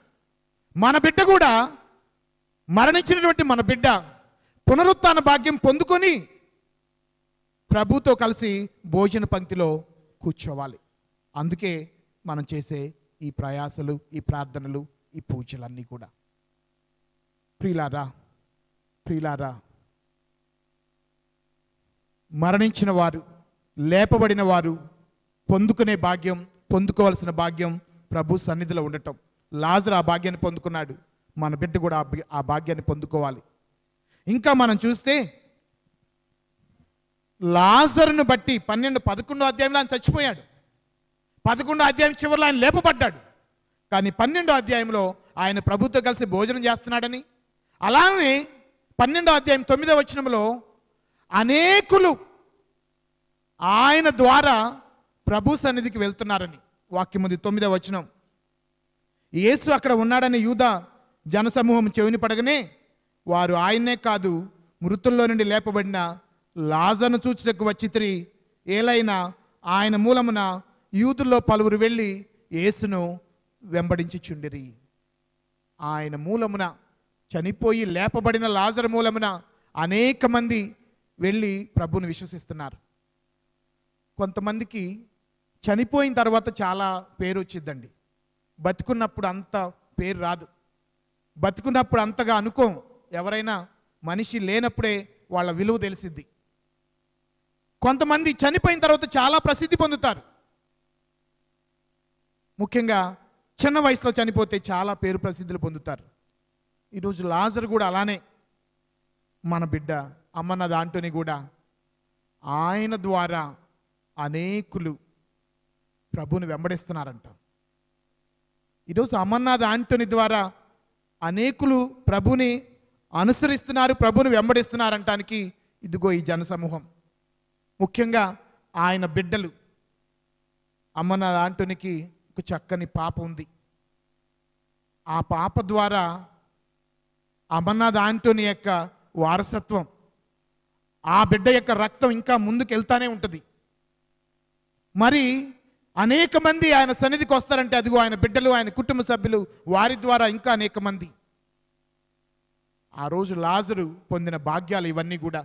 మన బిడ్డ కూడా, మరణించినటువంటి మన బిడ్డ పునరుత్థాన భాగ్యం పొందుకొని ప్రభుతో కలిసి భోజన పంక్తిలో కూర్చోవాలి. అందుకే మనం చేసే ఈ ప్రయాసలు, ఈ ప్రార్థనలు, ఈ పూజలన్నీ కూడా. ప్రియులారా, మరణించిన వారు, లేపబడిన వారు పొందుకునే భాగ్యం, పొందుకోవాల్సిన భాగ్యం ప్రభు సన్నిధిలో ఉండటం. లాజరు ఆ భాగ్యాన్ని పొందుకున్నాడు, మన బిడ్డ కూడా ఆ భాగ్యాన్ని పొందుకోవాలి. ఇంకా మనం చూస్తే లాజరును బట్టి 11వ అధ్యాయంలో ఆయన చచ్చిపోయాడు. 11వ అధ్యాయం చివరిలో ఆయన లేపబడ్డాడు. కానీ 12వ అధ్యాయంలో ఆయన ప్రభుతో కలిసి భోజనం చేస్తున్నాడని, అలానే 12వ అధ్యాయం 9వ వచనంలో అనేకులు ఆయన ద్వారా ప్రభు సన్నిధికి వెళ్తున్నారని వాక్యం ఉంది. 9వ వచనం, యేసు అక్కడ ఉన్నాడని యూదా జనసమూహం చెవిని పడగానే వారు ఆయన్నే కాదు మృతుల్లో నుండి లేపబడిన లాజరును చూచుటకు వచ్చితిరి. ఏలైనా ఆయన మూలమున యూదుల్లో పలువురు వెళ్ళి యేసును వెంబడించుచుండిరి. ఆయన మూలమున, చనిపోయి లేపబడిన లాజరు మూలమున అనేక మంది వెళ్ళి ప్రభువుని విశ్వసిస్తున్నారు. కొంతమందికి చనిపోయిన తర్వాత చాలా పేరు వచ్చిందండి, బతుకున్నప్పుడు అంత పేరు రాదు. బతుకున్నప్పుడు అంతగా అనుకోం. ఎవరైనా మనిషి లేనప్పుడే వాళ్ళ విలువ తెలిసిద్ది. కొంతమంది చనిపోయిన తర్వాత చాలా ప్రసిద్ధి పొందుతారు. ముఖ్యంగా చిన్న వయసులో చనిపోతే చాలా పేరు ప్రసిద్ధులు పొందుతారు. ఈరోజు లాజరు కూడా అలానే. మన బిడ్డ అమర్నాథ్ యాంటోనీ కూడా ఆయన ద్వారా అనేకులు ప్రభుని వెంబడిస్తున్నారంట. ఈరోజు అమర్నాథ్ యాంటోనీ ద్వారా అనేకులు ప్రభుని అనుసరిస్తున్నారు, ప్రభుని వెంబడిస్తున్నారంటానికి ఇదిగో ఈ జనసమూహం, ముఖ్యంగా ఆయన బిడ్డలు. అమర్నాథ్ ఆంటోనికి ఒక చక్కని పాప ఉంది. ఆ పాప ద్వారా అమర్నాథ్ ఆంటోని యొక్క వారసత్వం, ఆ బిడ్డ యొక్క రక్తం ఇంకా ముందుకు వెళ్తానే ఉంటుంది. మరి అనేక మంది ఆయన సన్నిధికి వస్తారంటే అదిగో ఆయన బిడ్డలు, ఆయన కుటుంబ సభ్యులు, వారి ద్వారా ఇంకా అనేక మంది. ఆ రోజు లాజరు పొందిన భాగ్యాలు ఇవన్నీ కూడా,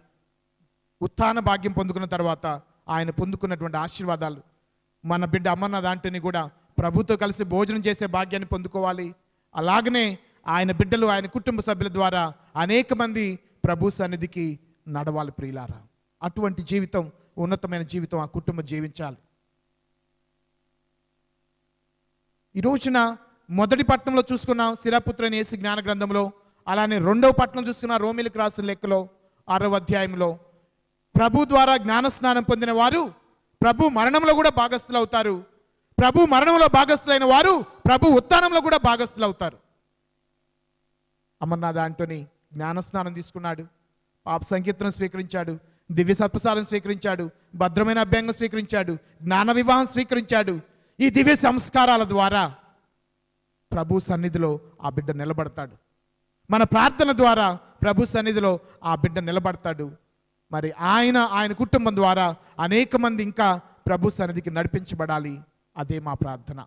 ఉత్థాన భాగ్యం పొందుకున్న తర్వాత ఆయన పొందుకున్నటువంటి ఆశీర్వాదాలు, మన బిడ్డ అమర్నాథ్ ఆంటోని కూడా ప్రభుతో కలిసి భోజనం చేసే భాగ్యాన్ని పొందుకోవాలి. అలాగనే ఆయన బిడ్డలు, ఆయన కుటుంబ సభ్యుల ద్వారా అనేక మంది ప్రభు సన్నిధికి నడవాలి ప్రియులారా. అటువంటి జీవితం, ఉన్నతమైన జీవితం ఆ కుటుంబం జీవించాలి. ఈ రోజున మొదటి పట్టణంలో చూసుకున్నాం సిరాపుత్రుని యేసు జ్ఞాన గ్రంథంలో, అలానే రెండవ పట్టణం చూసుకున్న రోమిలకు రాసిన లెక్కలో 6వ అధ్యాయంలో ప్రభు ద్వారా జ్ఞానస్నానం పొందిన వారు ప్రభు మరణంలో కూడా భాగస్థులు అవుతారు. ప్రభు మరణంలో భాగస్థులైన వారు ప్రభు ఉత్థానంలో కూడా భాగస్థులు అవుతారు. అమర్నాథ్ ఆంటోని జ్ఞానస్నానం తీసుకున్నాడు, పాప సంకీర్తనం స్వీకరించాడు, దివ్య సత్ప్రసాదం స్వీకరించాడు, భద్రమైన అభ్యంగం స్వీకరించాడు, జ్ఞాన వివాహం స్వీకరించాడు. ఈ దివ్య సంస్కారాల ద్వారా ప్రభు సన్నిధిలో ఆ బిడ్డ నిలబడతాడు. మన ప్రార్థన ద్వారా ప్రభు సన్నిధిలో ఆ బిడ్డ నిలబడతాడు. మరి ఆయన కుటుంబం ద్వారా అనేక మంది ఇంకా ప్రభు సన్నిధికి నడిపించబడాలి. అదే మా ప్రార్థన.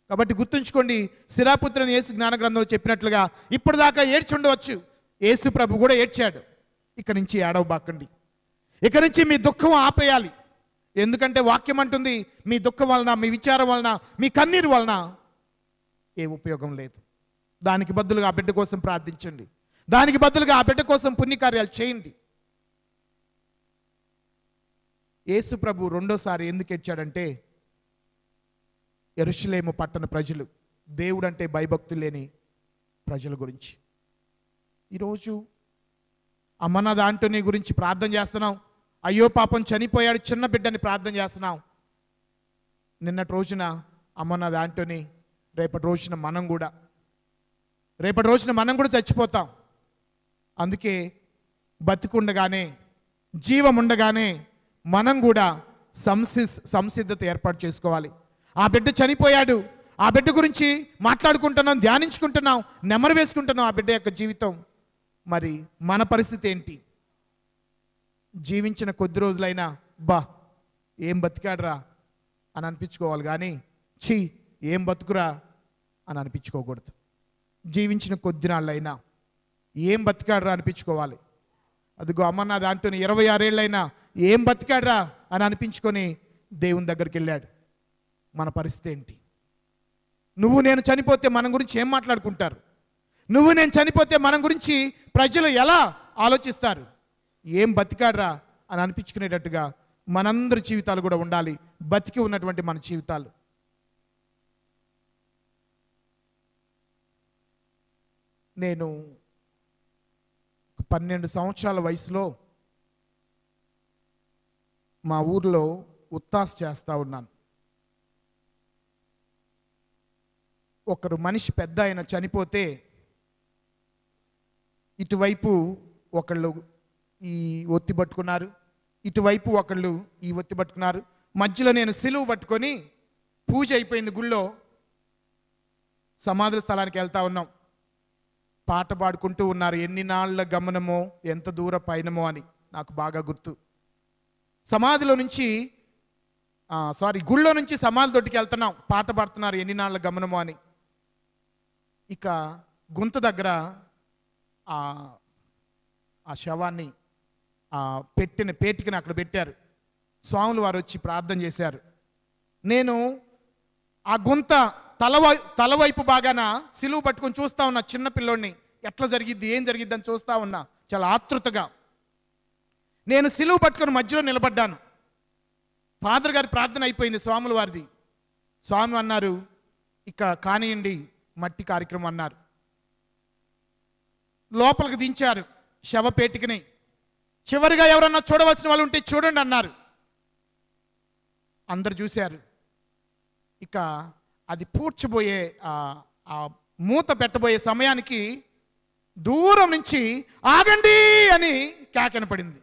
కాబట్టి గుర్తుంచుకోండి, సిరాపుత్రుని యేసు జ్ఞాన గ్రంథంలో చెప్పినట్లుగా ఇప్పటిదాకా ఏడ్చి ఉండవచ్చు, యేసు ప్రభు కూడా ఏడ్చాడు. ఇక నుంచి ఏడవబాకండి, ఇక నుంచి మీ దుఃఖం ఆపేయాలి. ఎందుకంటే వాక్యం అంటుంది, మీ దుఃఖం వలన, మీ విచారం వలన, మీ కన్నీరు వలన ఏ ఉపయోగం లేదు. దానికి బదులుగా ఆ బిడ్డ కోసం ప్రార్థించండి, దానికి బదులుగా ఆ బిడ్డ కోసం పుణ్యకార్యాలు చేయండి. యేసు ప్రభు రెండోసారి ఎందుకు ఏడ్చాడంటే, యెరూషలేము పట్టణ ప్రజలు, దేవుడంటే భయభక్తులు లేని ప్రజల గురించి. ఈరోజు అమర్నాథ్ ఆంటోని గురించి ప్రార్థన చేస్తున్నాం, అయ్యో పాపం చనిపోయాడు చిన్న బిడ్డని ప్రార్థన చేస్తున్నాం. నిన్నటి రోజున అమర్నాథ్ ఆంటోని, రేపటి రోజున మనం కూడా చచ్చిపోతాం. అందుకే బతికుండగానే, జీవం ఉండగానే మనం కూడా సంసిద్ధత ఏర్పాటు చేసుకోవాలి. ఆ బిడ్డ చనిపోయాడు, ఆ బిడ్డ గురించి మాట్లాడుకుంటున్నాం, ధ్యానించుకుంటున్నాం, నెమరు వేసుకుంటున్నాం ఆ బిడ్డ యొక్క జీవితం. మరి మన పరిస్థితి ఏంటి? జీవించిన కొద్ది రోజులైనా ఏం బతికాడురా అని అనిపించుకోవాలి, కానీ ఛీ ఏం బతుకురా అని అనిపించుకోకూడదు. జీవించిన కొద్ది నాళ్ళైనా ఏం బతికాడురా అనిపించుకోవాలి. అదిగో అమర్నాథ్ ఆంటోని 26 ఏళ్ళైనా ఏం బతికాడురా అని అనిపించుకొని దేవుని దగ్గరికి వెళ్ళాడు. మన పరిస్థితి ఏంటి? నువ్వు నేను చనిపోతే మన గురించి ఏం మాట్లాడుకుంటారు? నువ్వు నేను చనిపోతే మన గురించి ప్రజలు ఎలా ఆలోచిస్తారు? ఏం బతికాడ్రా అని అనిపించుకునేటట్టుగా మనందరి జీవితాలు కూడా ఉండాలి, బతికి ఉన్నటువంటి మన జీవితాలు. నేను 12 సంవత్సరాల వయసులో మా ఊర్లో ఉత్తాస్ చేస్తూ ఉన్నాను. ఒకరు మనిషి పెద్ద ఆయన చనిపోతే ఇటువైపు ఒకళ్ళు ఈ ఒత్తి పట్టుకున్నారు, ఇటువైపు ఒకళ్ళు ఈ ఒత్తి పట్టుకున్నారు. మధ్యలో నేను సిలువ పట్టుకొని, పూజ అయిపోయింది గుళ్ళో, సమాధుల స్థలానికి వెళ్తా ఉన్నాం. పాట పాడుకుంటూ ఉన్నారు, ఎన్ని నాళ్ళ గమనమో ఎంత దూర పయనమో అని. నాకు బాగా గుర్తు. సమాధిలో నుంచి గుళ్ళో నుంచి సమాధి తోటికి వెళ్తున్నాం, పాట పాడుతున్నారు ఎన్ని నాళ్ళ గమనమో అని. ఇక గుంత దగ్గర ఆ శవాన్ని పెట్టిన పేటికని అక్కడ పెట్టారు. స్వాములు వారు వచ్చి ప్రార్థన చేశారు. నేను ఆ గుంత తలవైపు బాగాన సిలువ పట్టుకొని చూస్తా ఉన్నా, చిన్న పిల్లోడిని, ఎట్లా జరిగిద్ది ఏం జరిగిద్ది అని చూస్తా ఉన్నా చాలా ఆతృతగా. నేను సిలువ పట్టుకొని మధ్యలో నిలబడ్డాను. ఫాదర్ గారి ప్రార్థన అయిపోయింది, స్వాముల వారిది. స్వామి అన్నారు, ఇక కానియండి మట్టి కార్యక్రమం అన్నారు. లోపలికి దించారు శవపేటికని. చివరిగా ఎవరన్నా చూడవలసిన వాళ్ళు ఉంటే చూడండి అన్నారు. అందరు చూశారు. ఇక అది పూడ్చబోయే ఆ మూత పెట్టబోయే సమయానికి దూరం నుంచి ఆగండి అని కేకన పడింది.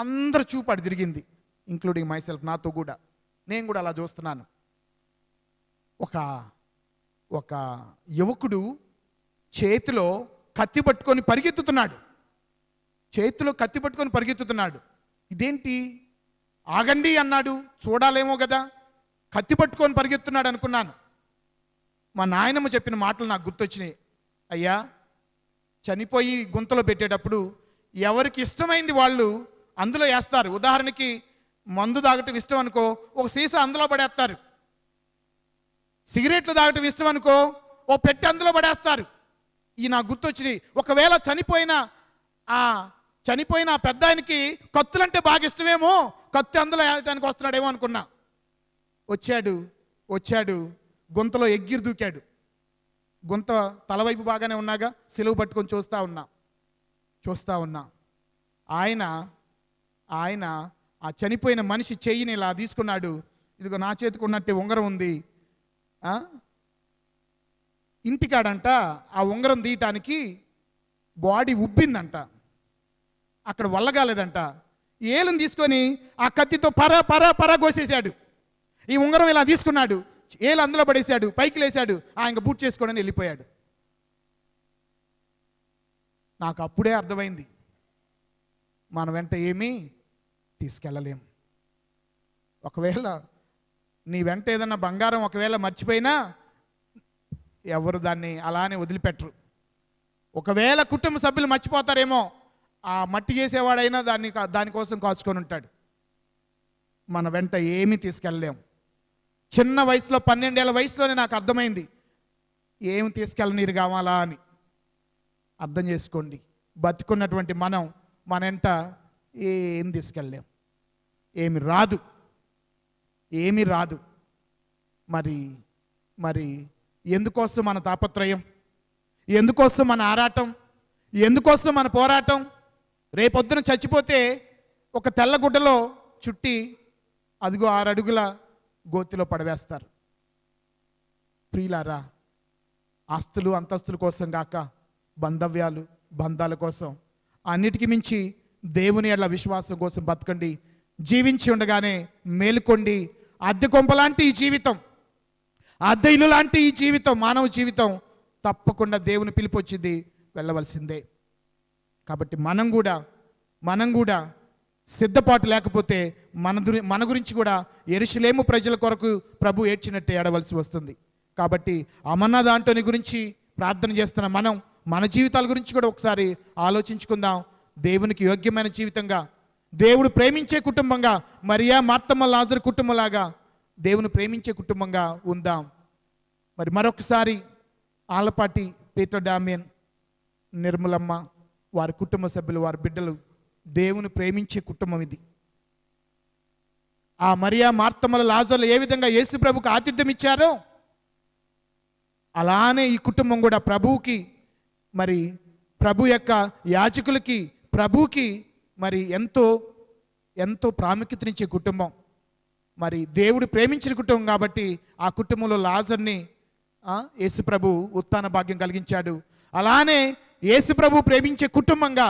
అందరు చూపు అటు తిరిగింది, ఇంక్లూడింగ్ మై సెల్ఫ్, నాతో కూడా. నేను కూడా అలా చూస్తున్నాను. ఒక యువకుడు చేతిలో కత్తి పట్టుకొని పరిగెత్తుతున్నాడు. ఇదేంటి, ఆగండి అన్నాడు. చూడాలేమో కదా, కత్తి పట్టుకొని పరిగెత్తున్నాడు అనుకున్నాను. మా నాయనమ్మ చెప్పిన మాటలు నాకు గుర్తొచ్చినాయి. అయ్యా, చనిపోయి గుంతలో పెట్టేటప్పుడు ఎవరికి ఇష్టమైంది వాళ్ళు అందులో వేస్తారు. ఉదాహరణకి మందు తాగటం ఇష్టం అనుకో, ఒక సీసా అందులో పడేస్తారు. సిగరెట్లు తాగటం ఇష్టం అనుకో, ఓ పెట్టి అందులో పడేస్తారు. ఈ నాకు గుర్తొచ్చినాయి. ఒకవేళ చనిపోయిన పెద్ద ఆయనకి కత్తులంటే బాగా ఇష్టమేమో, కత్తి అందులో వేయడానికి వస్తున్నాడేమో అనుకున్నా. వచ్చాడు గుంతలో ఎగ్గిరి దూకాడు. గుంత తలవైపు బాగానే ఉన్నాగా, సిలువ పట్టుకొని చూస్తా ఉన్నా. ఆయన ఆ చనిపోయిన మనిషి చెయ్యిని ఇలా తీసుకున్నాడు. ఇదిగో నా చేతికి ఉన్నట్టే ఉంగరం ఉంది. ఇంటికాడంట ఆ ఉంగరం తీయటానికి బాడీ ఉబ్బిందంట, అక్కడ వల్లగాలేదంట. ఏలుని తీసుకొని ఆ కత్తితో పరా కోసేశాడు. ఈ ఉంగరం ఇలా తీసుకున్నాడు, ఏలు అందులో పడేశాడు, పైకి లేశాడు, ఆయన బూట్ చేసుకోవడానికి వెళ్ళిపోయాడు. నాకు అప్పుడే అర్థమైంది, మన వెంట ఏమీ తీసుకెళ్ళలేం. ఒకవేళ నీ వెంట ఏదన్నా బంగారం ఒకవేళ మర్చిపోయినా ఎవరు దాన్ని అలానే వదిలిపెట్టరు. ఒకవేళ కుటుంబ సభ్యులు మర్చిపోతారేమో, ఆ మట్టి చేసేవాడైనా దానికోసం కాచుకొని ఉంటాడు. మన వెంట ఏమీ తీసుకెళ్ళలేం. చిన్న వయసులో 12 ఏళ్ల వయసులోనే నాకు అర్థమైంది, ఏమి తీసుకెళ్ళనీరు కావాలా అని. అర్థం చేసుకోండి, బతుకున్నటువంటి మన వెంట ఏం తీసుకెళ్ళలేం, ఏమి రాదు. మరి ఎందుకోసం మన తాపత్రయం, ఎందుకోసం మన ఆరాటం, ఎందుకోసం మన పోరాటం? రేపొద్దున చచ్చిపోతే ఒక తెల్లగుడ్డలో చుట్టి అదిగో 6 అడుగుల గోతిలో పడవేస్తారు. ప్రియులారా, ఆస్తులు అంతస్తుల కోసం కాక, బంధాల కోసం, అన్నిటికీ మించి దేవుని యెడల విశ్వాసం కోసం బతకండి. జీవించి ఉండగానే మేలుకోండి. అద్దె కొంపలాంటి ఈ జీవితం, అద్దె ఇల్లు లాంటి ఈ జీవితం, మానవ జీవితం తప్పకుండా దేవుని పిలుపు వచ్చింది, వెళ్ళవలసిందే. కాబట్టి మనం కూడా సిద్ధపాటు లేకపోతే మన గురించి కూడా యెరూషలేము ప్రజల కొరకు ప్రభు ఏడ్చినట్టే ఏడవలసి వస్తుంది. కాబట్టి అమర్నాథ్ ఆంటోని గురించి ప్రార్థన చేస్తున్న మన జీవితాల గురించి కూడా ఒకసారి ఆలోచించుకుందాం. దేవునికి యోగ్యమైన జీవితంగా, దేవుడు ప్రేమించే కుటుంబంగా, మరియా మార్తమ్మ లాజరు కుటుంబంలాగా దేవుని ప్రేమించే కుటుంబంగా ఉందాం. మరొకసారి ఆలపాటి పీటర్ డామియన్, నిర్మలమ్మ, వారి కుటుంబ సభ్యులు, వారి బిడ్డలు దేవుని ప్రేమించే కుటుంబం ఇది. ఆ మరియా మార్తమ్మల లాజర్లు ఏ విధంగా యేసు ప్రభుకి ఆతిథ్యం ఇచ్చారో అలానే ఈ కుటుంబం కూడా ప్రభువుకి, ప్రభు యొక్క యాజకులకి, ప్రభువుకి ఎంతో ప్రాముఖ్యతనిచ్చే కుటుంబం. దేవుడు ప్రేమించిన కుటుంబం కాబట్టి ఆ కుటుంబంలో లాజర్ని యేసు ప్రభు ఉత్థాన భాగ్యం కలిగించాడు. అలానే యేసు ప్రభు ప్రేమించే కుటుంబంగా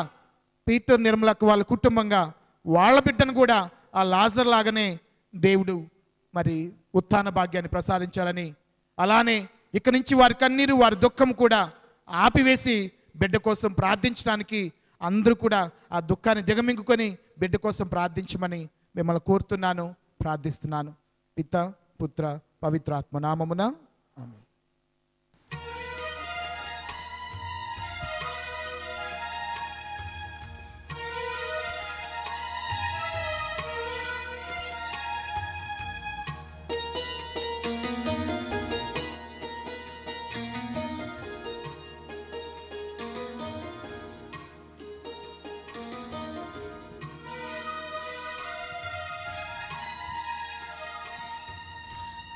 పీటర్ నిర్మలకు వాళ్ళ కుటుంబంగా వాళ్ళ బిడ్డను కూడా ఆ లాజర్ లాగానే దేవుడు ఉత్థాన భాగ్యాన్ని ప్రసాదించాలని, అలానే ఇక్కడి నుంచి వారి కన్నీరు, వారి దుఃఖం కూడా ఆపివేసి బిడ్డ కోసం ప్రార్థించడానికి అందరూ కూడా ఆ దుఃఖాన్ని దిగమింగుకొని బిడ్డ కోసం ప్రార్థించమని మిమ్మల్ని కోరుతున్నాను, ప్రార్థిస్తున్నాను. పిత, పుత్ర, పవిత్రాత్మ నామమున ఆమేన్.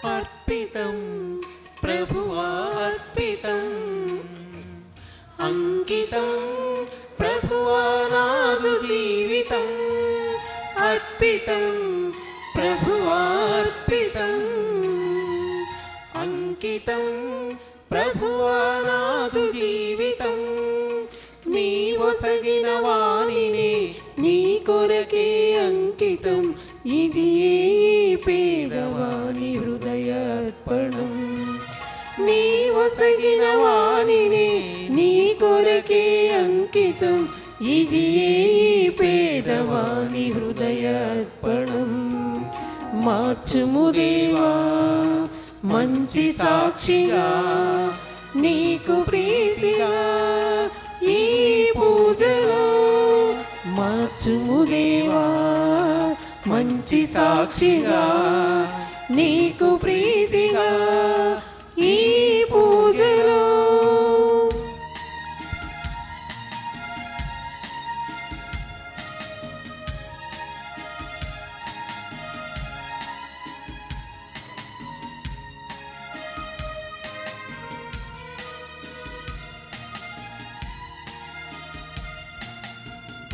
अर्पितं ప్రభువా अर्पितं अंकितं ప్రభువా నాదు జీవితం अर्पितं ప్రభువా अर्पितं अंकितं ప్రభువా నాదు జీవితం నీ వసగిన వానిని నీ కొరకే వాసగిన వాణిని నీ కొరకే అంకితం ఇది ఈ పేదవాణి హృదయార్పణం మార్చుము దేవా మంచి సాక్షిగా నీకు ప్రీతిగా ఈ పూజలో మార్చుము దేవా మంచి సాక్షిగా నీకు ప్రీతిగా ఈ పూజలో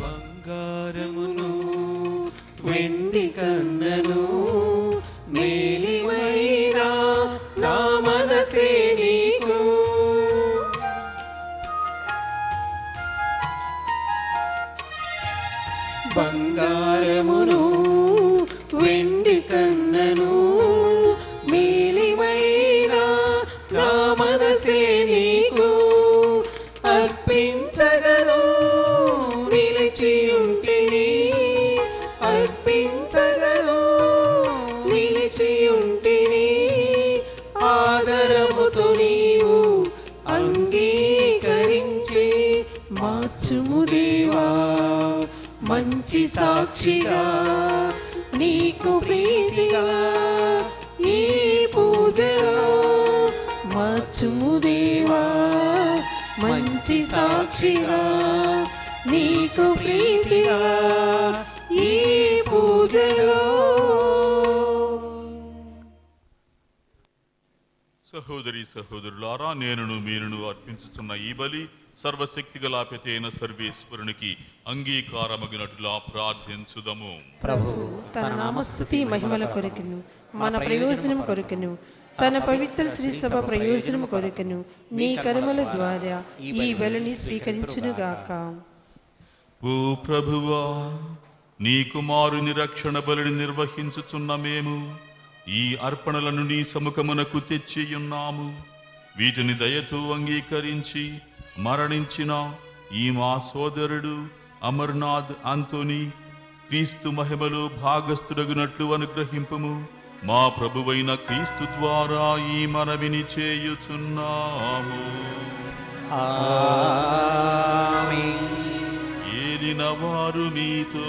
బంగారమును వెండి కన్నను మేలిమైనా నా మనసే నీకు బంగారమును వెండి కన్నను మేలిమైనా నా మనసే నీకు అర్పించగను నిలిచియుంటిని అర్పించగను నిలిచియుంటిని ఆదరముతో నీవు అంగీకరించి మార్చుము దేవా మంచి సాక్షిగా నీకు ప్రీతిగా ఈ పూజలో మార్చుము దేవా మంచి సాక్షిగా నీకు ప్రీతిగా ఈ పూజలో సహోదరి సహోదరులారా, నేనును మీరును అర్పించుచున్న ఈ బలి సర్వశక్తిగల పితైన సర్వేశ్వరునికి అంగీకారమగినట్లుగా ప్రార్థించుదము. ప్రభు తన నామస్తుతి మహిమల కొరకును మన ప్రయోజనం కొరకును తన పవిత్ర శ్రీ సభ ప్రయోజనం కొరకును నీ కర్మల ద్వారా ఈ బలిని స్వీకరించునుగాక. ఓ ప్రభువా, నీ కుమారుని రక్షణ బలిని నిర్వహించుచున్న మేము ఈ అర్పణలను నీ సముఖమునకు తెచ్చియున్నాము. వీటిని దయతో అంగీకరించి మరణించిన ఈ మా సోదరుడు అమర్నాథ్ ఆంతోనీ క్రీస్తు మహిమలో భాగస్థుడగునట్లు అనుగ్రహింపుము. మా ప్రభువైన క్రీస్తు ద్వారా ఈ మనవిని చేయుచున్నాము. ఏలిన వారు మీతో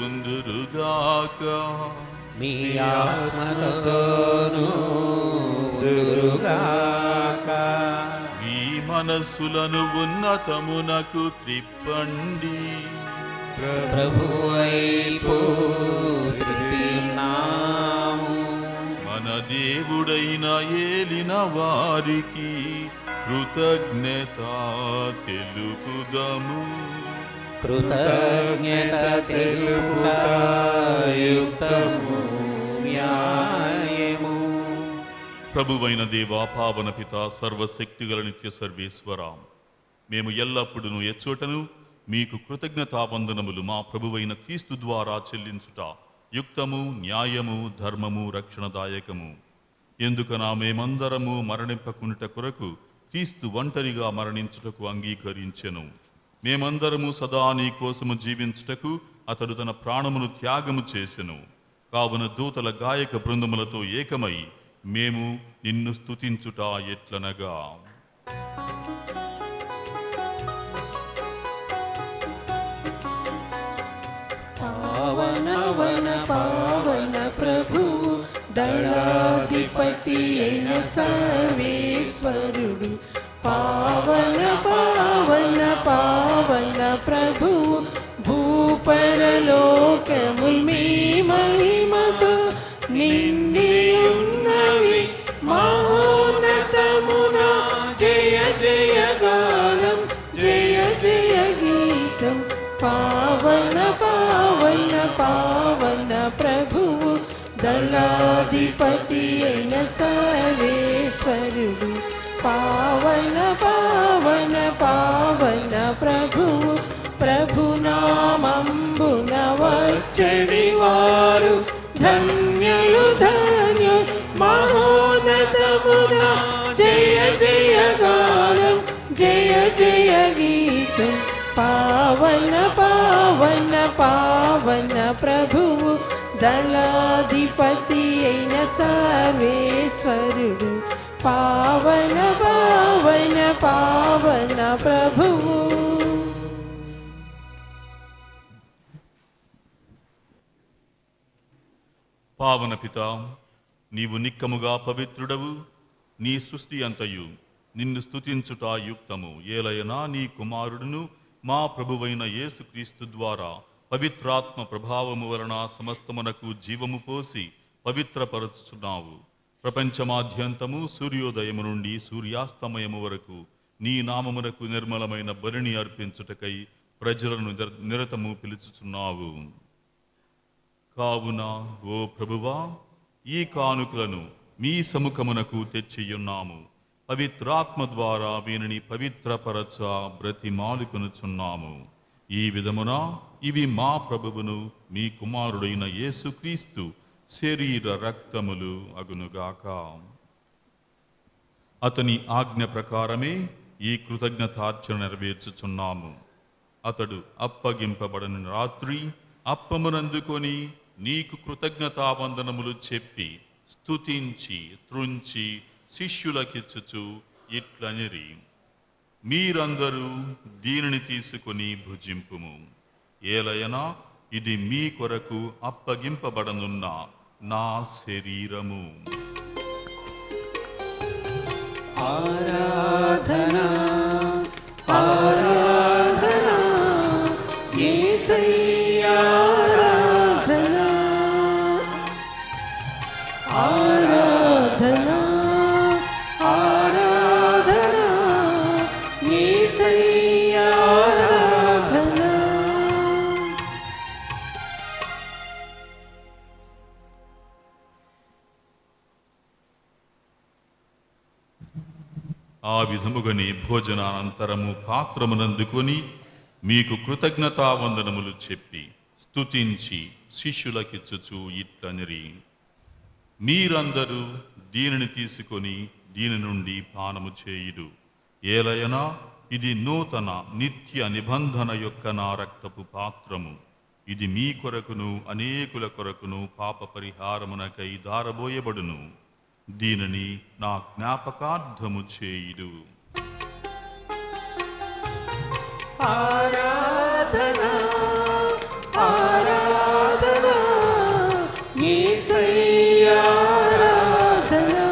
ఉందురుగాక. మీ ఆత్మతోను ఉందురుగాక. మీ మనస్సులను ఉన్నతమునకు త్రిప్పండి. ప్రభువైపు త్రిప్పినాము. మన దేవుడైన ఏలిన వారికి కృతజ్ఞత తెలుపుదము. కృతజ్ఞత తెలుపుట యుక్తము న్యాయము. ప్రభువైన దేవా, పావన పిత, సర్వశక్తిగల నిత్య సర్వేశ్వర, మేము ఎల్లప్పుడూ ఎచ్చోటను మీకు కృతజ్ఞతావందనములు మా ప్రభువైన క్రీస్తు ద్వారా చెల్లించుట యుక్తము, న్యాయము, ధర్మము, రక్షణదాయకము. ఎందుకనా మేమందరము మరణింపకునుట కొరకు క్రీస్తు ఒంటరిగా మరణించుటకు అంగీకరించెను. మేమందరము సదా నీ కోసము జీవించుటకు అతడు తన ప్రాణమును త్యాగము చేసెను. కావున దూతల గాయక బృందములతో ఏకమై మేము నిన్ను స్తుతించుట ఎట్లనగా, పావనవన పావన ప్రభు దళాధిపతి అయిన సర్వేశ్వరుడు. పావన పావన పావన ప్రభు భూపరలోకముల్ మీ మహిమతో నిండి ఉన్నవి. మహోన్నతమున జయ జయ గానం, జయ జయ గీతం. పావన పావన పావన ప్రభువు దళాధిపతి అయిన సర్వేశ్వరుడు. పావన పావన పావన ప్రభువు ప్రభునామంబున వచ్చడి వారు ధన్యులు ధన్యులు. మహోన్నతమున జయ జయ పావన పావన పావన ప్రభువు దళాధిపతి అయిన సర్వేశ్వరుడు పావన పావన పావన ప్రభువు. పావన పిత, నీవు నిక్కముగా పవిత్రుడవు. నీ సృష్టి అంతయు నిన్ను స్తుతించుట యుక్తము. ఏలయనా నీ కుమారుడును మా ప్రభువైన యేసుక్రీస్తు ద్వారా పవిత్రాత్మ ప్రభావము వలన సమస్తమునకు జీవము పోసి పవిత్రపరచుచున్నావు. ప్రపంచమాద్యంతము సూర్యోదయము నుండి సూర్యాస్తమయము వరకు నీ నామమునకు నిర్మలమైన బలిని అర్పించుటకై ప్రజలను నిరతము పిలుచుచున్నావు. కావున ఓ ప్రభువా, ఈ కానుకలను మీ సముఖమునకు తెచ్చియున్నాము. పవిత్రాత్మ ద్వారా వీనిని పవిత్రపరచ బ్రతిమాలుకొనుచున్నాము. ఈ విధమున ఇవి మా ప్రభువును మీ కుమారుడైన యేసుక్రీస్తు శరీర రక్తములు అగునుగాక. అతని ఆజ్ఞ ప్రకారమే ఈ కృతజ్ఞతార్చన నెరవేర్చుచున్నాము. అతడు అప్పగింపబడిన రాత్రి అప్పమునందుకొని నీకు కృతజ్ఞతావందనములు చెప్పి స్తుతించి త్రుంచి శిష్యులకిచ్చుచు ఇట్లనిరి, మీరందరూ దీనిని తీసుకొని భుజింపుము. ఏలయనా ఇది మీ కొరకు అప్పగింపబడనున్న నా శరీరము. ఆరాధనా ఆరాధనా యేసయ్యా ఆరాధనా ఆరాధనా ఆరాధనా యేసయ్యా ఆరాధనా. ఆ విధముగానే భోజనానంతరము పాత్రమునందుకొని మీకు కృతజ్ఞతావందనములు చెప్పి స్తుతించి శిష్యులకిచ్చుచు ఇట్లనిరి, మీరందరూ దీనిని తీసుకొని దీని నుండి పానము చేయుడు. ఏలయనా ఇది నూతన నిత్య నిబంధన యొక్క నా రక్తపు పాత్రము. ఇది మీ కొరకును అనేకుల కొరకును పాప పరిహారమునకై దారబోయబడును. దీనిని నా జ్ఞాపకార్థము చేయుడు. ఆరాధనా ఆరాధనా యేసయ్యా ఆరాధనా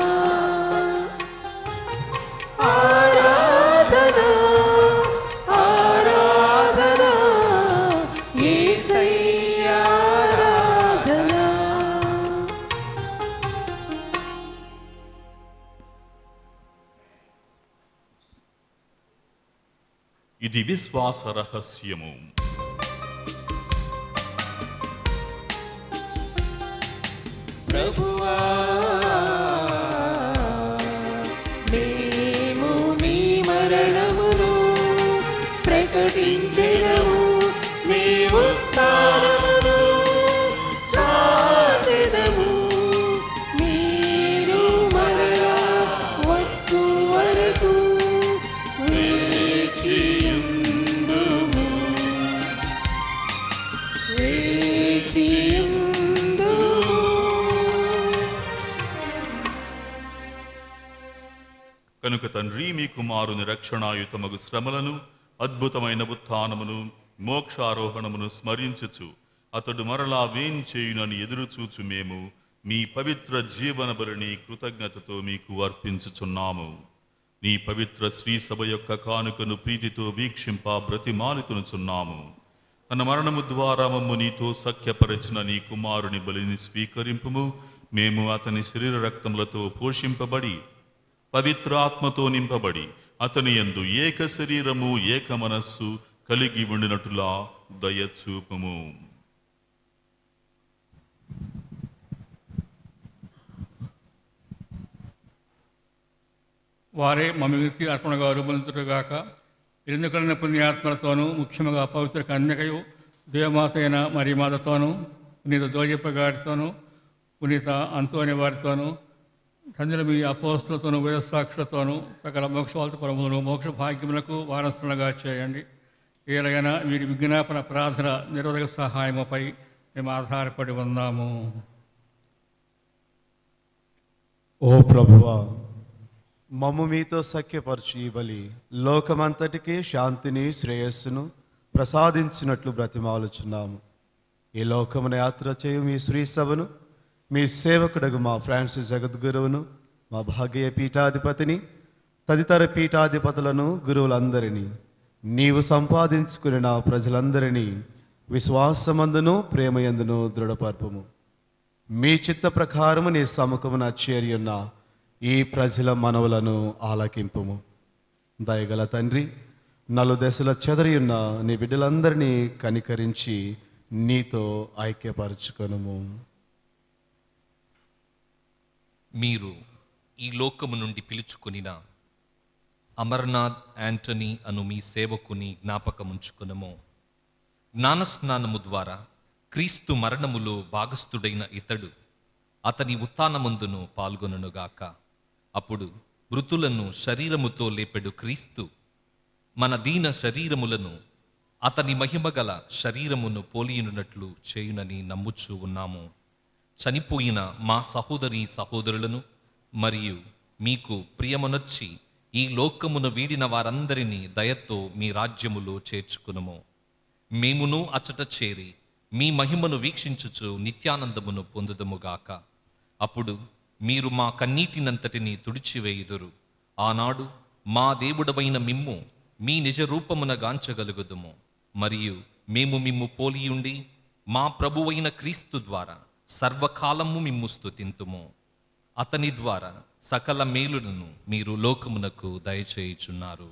ఆరాధనా ఆరాధనా యేసయ్యా ఆరాధనా. ఇది విశ్వాస రహస్యము. ప్రభువా, మేము నీ మరణమును ప్రకటించెదము, నీ ఉత్థానమును చాటెదము. మీరు మరలా వచ్చు వరకు వేచియుందుము వేచియుందుము. కనుక తండ్రి, మీ కుమారుని రక్షణాయుతమగు శ్రమలను, అద్భుతమైన ఉత్థానమును, మోక్షారోహణమును స్మరించుచు అతడు మరలా వేంచేయునని ఎదురుచూచు మేము మీ పవిత్ర జీవన బలిని కృతజ్ఞతతో మీకు అర్పించుచున్నాము. నీ పవిత్ర శ్రీ సభ యొక్క కానుకను ప్రీతితో వీక్షింప బ్రతిమాలుకొనుచున్నాము. తన మరణము ద్వారా మమ్ము నీతో సఖ్యపరచిన నీ కుమారుని బలిని స్వీకరింపుము. మేము అతని శరీర రక్తములతో పోషింపబడి పవిత్రాత్మతో నింపబడి అతని యందు ఏక శరీరము ఏక మనస్సు కలిగి ఉండినట్టులా దయచూపుము. వారే మమ్మల్ని అర్పణగా రూపొందుతుగాక. ఎందుకలిన పుణ్యాత్మలతోనూ ముఖ్యంగా పవిత్ర కన్యకయు దేవమాత అయిన మరియమాతతోనూ పునీత దోజప్ప గారితోనూ పునీత అంతోని వారితోనూ తండ్రి మీ అపోస్తులతోనూ వేదసాక్షులతోనూ సకల మోక్షవాలతో పరములను మోక్ష భాగ్యములకు వారసులుగా చేయండి. ఏలైనా వీరి విజ్ఞాపన ప్రార్థన నిరోధక సహాయముపై మేము ఆధారపడి ఉన్నాము. ఓ ప్రభువా, మమ్ము మీతో సఖ్యపరచు ఈ బలి లోకమంతటికి శాంతిని శ్రేయస్సును ప్రసాదించినట్లు బ్రతిమాలుచున్నాము. ఈ లోకమున యాత్ర చేయు మీ శ్రీ సభను, మీ సేవకుడగు మా ఫ్రాన్సిస్ జగద్గురువును, మా భాగ్య పీఠాధిపతిని, తదితర పీఠాధిపతులను, గురువులందరినీ, నీవు సంపాదించుకుని నా ప్రజలందరినీ విశ్వాసమందును ప్రేమయందును దృఢపరపుము. మీ చిత్త ప్రకారము నీ సముఖమున చేరియున్న ఈ ప్రజల మనవులను ఆలకింపుము. దయగల తండ్రి, నలుదశల చెదరియున్న నీ బిడ్డలందరినీ కనికరించి నీతో ఐక్యపరచుకొనుము. మీరు ఈ లోకము నుండి పిలుచుకొనిన అమర్నాథ్ యాంటనీ అను మీ సేవకుని జ్ఞాపకముంచుకొనుము. జ్ఞానస్నానము ద్వారా క్రీస్తు మరణములో భాగస్థుడైన ఇతడు అతని ఉత్థానమందును పాల్గొనుగాక. అప్పుడు మృతులను శరీరముతో లేపెడు క్రీస్తు మన దీన శరీరములను అతని మహిమగల శరీరమును పోలియునట్లు చేయునని నమ్ముచూ ఉన్నాము. చనిపోయిన మా సహోదరి సహోదరులను మరియు మీకు ప్రియమునొచ్చి ఈ లోకమును వీడిన వారందరినీ దయతో మీ రాజ్యములో చేర్చుకునుము. మేమును అచట చేరి మీ మహిమను వీక్షించుచు నిత్యానందమును పొందుదముగాక. అప్పుడు మీరు మా కన్నీటినంతటిని తుడిచివేయుదురు. ఆనాడు మా దేవుడవైన మిమ్ము మీ నిజ రూపమున గాంచగలుగుదుము. మరియు మేము మిమ్ము పోలియుండి మా ప్రభువైన క్రీస్తు ద్వారా సర్వకాలము మిమ్ము స్తుతింతుము. అతని ద్వారా సకల మేలులను మీరు లోకమునకు దయచేయుచున్నారు.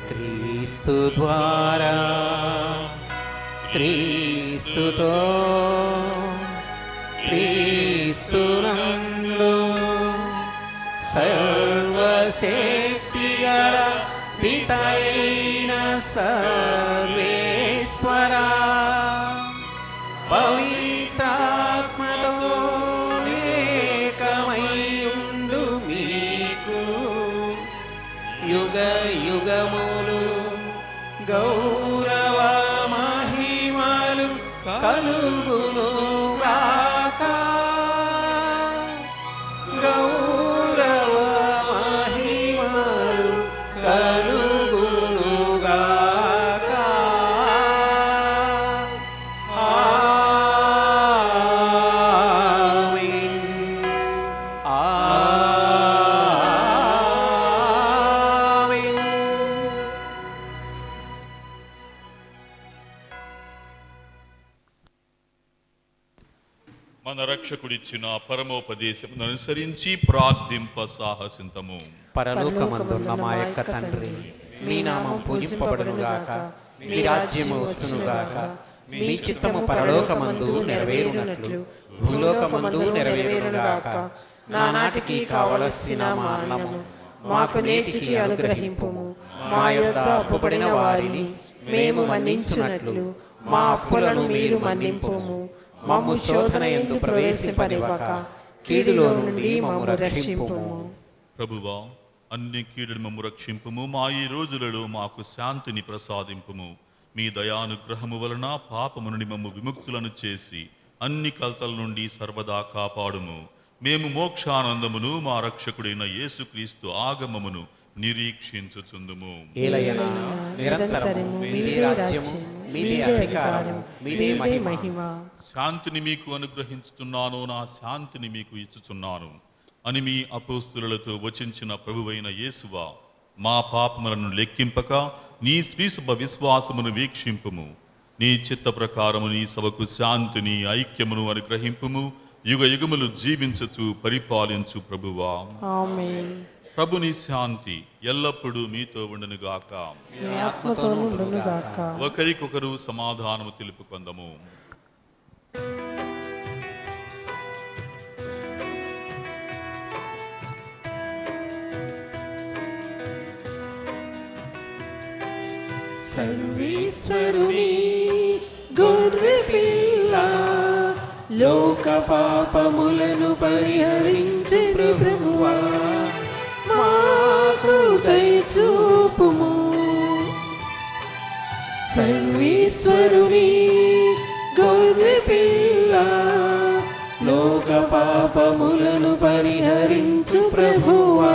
క్రీస్తు ద్వారా, క్రీస్తుతో, క్రీస్తునందు సర్వశక్తిగల పితైన సర్వేశ్వరా, పవిత్రాత్మతో ఏకమైయుండు మీకు యుగ యుగములు గౌరవ మహిమలు కలుగును గాక. గౌరవ మహిమలు కలుగును గాక. ఆమేన్. ఆమేన్. మన రక్షకుడిచ్చిన పరమోపదేశమును అనుసరించి ప్రార్థింప సాహసింతము. పరలోకమందున్న మా యొక్క తండ్రి, మీ నామం పూజింపబడునుగాక, మీ రాజ్యము వచ్చునుగాక, మీ చిత్తము పరలోకమందు నెరవేరునట్లు భూలోకమందు నెరవేరునుగాక. నానాటికి కావలసిన మా అన్నము మాకు నేటికి అనుగ్రహింపుము. మా యొద్ద అప్పుపడిన వారిని మేము మన్నించునట్లు మా అప్పులను మీరు మన్నింపుము. మమ్ము శోధన యందు ప్రవేశింపనివ్వక కీడులో నుండి మమ్ము రక్షింపుము. ప్రభువా, అన్ని కీడును మమ్ము రక్షింపుము. మా ఈ రోజులలో మాకు శాంతిని ప్రసాదింపుము. మీ దయానుగ్రహము వలన పాపము నుండి మమ్ము విముక్తులను చేసి అన్ని కలతల నుండి సర్వదా కాపాడుము. మేము మోక్షానందమును మా రక్షకుడైన యేసుక్రీస్తు ఆగమమును నిరీక్షించుచుందుము. ఏలయనా నిరంతరము మీదే రాజ్యం, మీదే అధికారం, మీదే మహిమ. శాంతిని మీకు అనుగ్రహించుతున్నాను, నా శాంతిని మీకు ఇచ్చుచున్నాను అని మీ అపోస్తులతో వచించిన ప్రభువైన యేసువా, మా పాపములను లెక్కింపక నీ శ్రీసభ విశ్వాసమును వీక్షింపుము. నీ చిత్త ప్రకారము నీ సభకు శాంతిని ఐక్యమును అనుగ్రహింపుము. యుగ యుగములు జీవించుచు పరిపాలించు ప్రభువా. ఆమేన్. ప్రభుని శాంతి ఎల్లప్పుడూ మీతో ఉండునుగాక. మీ ఆత్మతోను ఉండునుగాక. ఒకరికొకరు సమాధానము తెలుపుకొందము. సర్వేశ్వరుని గొర్రె పిల్ల లోక పాపములను పరిహరించు ప్రభువా మాకు దయచూపుము. సర్వేశ్వరుని గొర్రె పిల్ల లోక పాపములను పరిహరించు ప్రభువా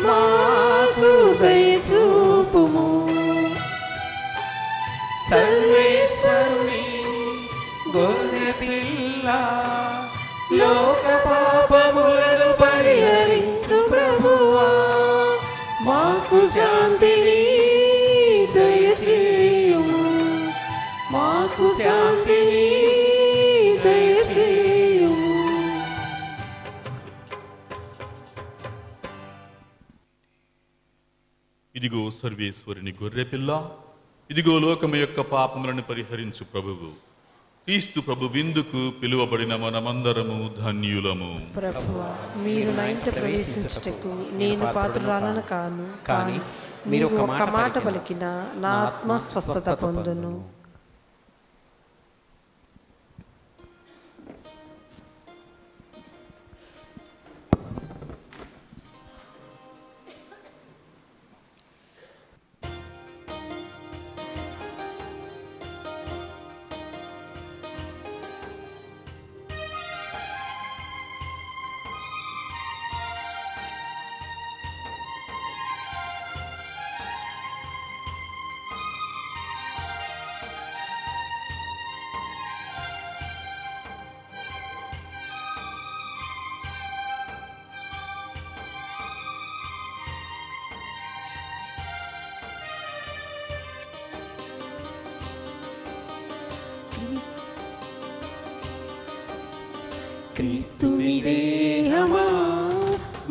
మాకు దయచూపుము. సర్వేశ్వరుని గొర్రె పిల్ల లోక పాపములను పరిహరించు ప్రభువా మాకు శాంతిని దయచేయుము. మాకు శాంతిని దయచేయుము. ఇదిగో సర్వేశ్వరుని గొర్రెపిల్ల, ఇదిగో లోకము యొక్క పాపములను పరిహరించు ప్రభువు. క్రీస్తు ప్రభు విందుకు పిలువబడిన మనమందరము ధన్యులము. ప్రభువా మీరు నా ఇంట ప్రవేశించుటకు నేను పాత్రురాలను కాను, కానీ మీరు ఒక్క మాట పలికిన నా ఆత్మ స్వస్థత పొందును. క్రీస్తుని దేహమా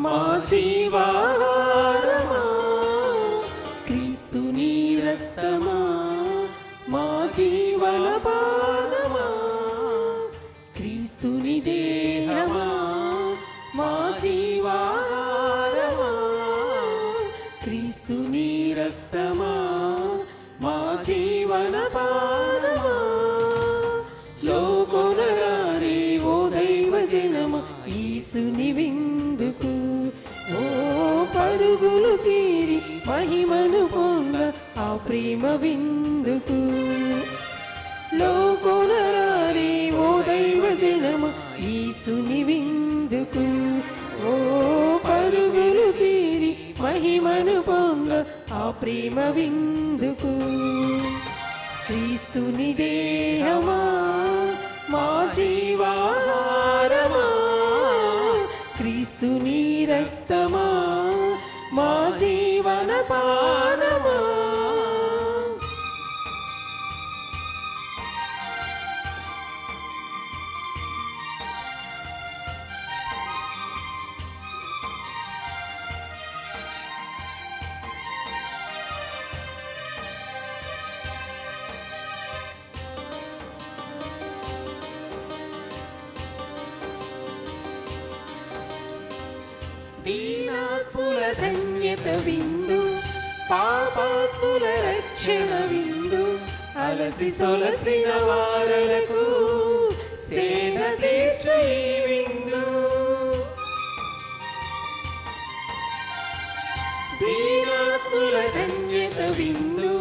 మా జీవాహారమా, క్రీస్తుని రక్తమా మా జీవన పానమా, క్రీస్తుని దేహమా మా జీవాహారమా, క్రీస్తుని రక్తమా మా జీవన పానమా. లోకొనరారే ఓ దైవ జనమ యేసుని విందుకు, ఓ పరుగులు తీరి మహిమను పొంద ఆ ప్రేమ విందుకు. లోకొనరారే ఓ దైవ జనమ యేసుని విందుకు, ఓ పరుగులు తీరి మహిమను పొంద ఆ ప్రేమ విందుకు. క్రీస్తుని దేహమా మా జీవాహారమా, క్రీస్తుని రక్తమా మా జీవన పానమా. దీనాత్ముల ధన్యత విందు, పాపాత్ముల రక్షణ విందు, అలసి సొలసిన వారలకు సేద తీర్చు ఈ విందు. దీనాత్ముల ధన్యత విందు,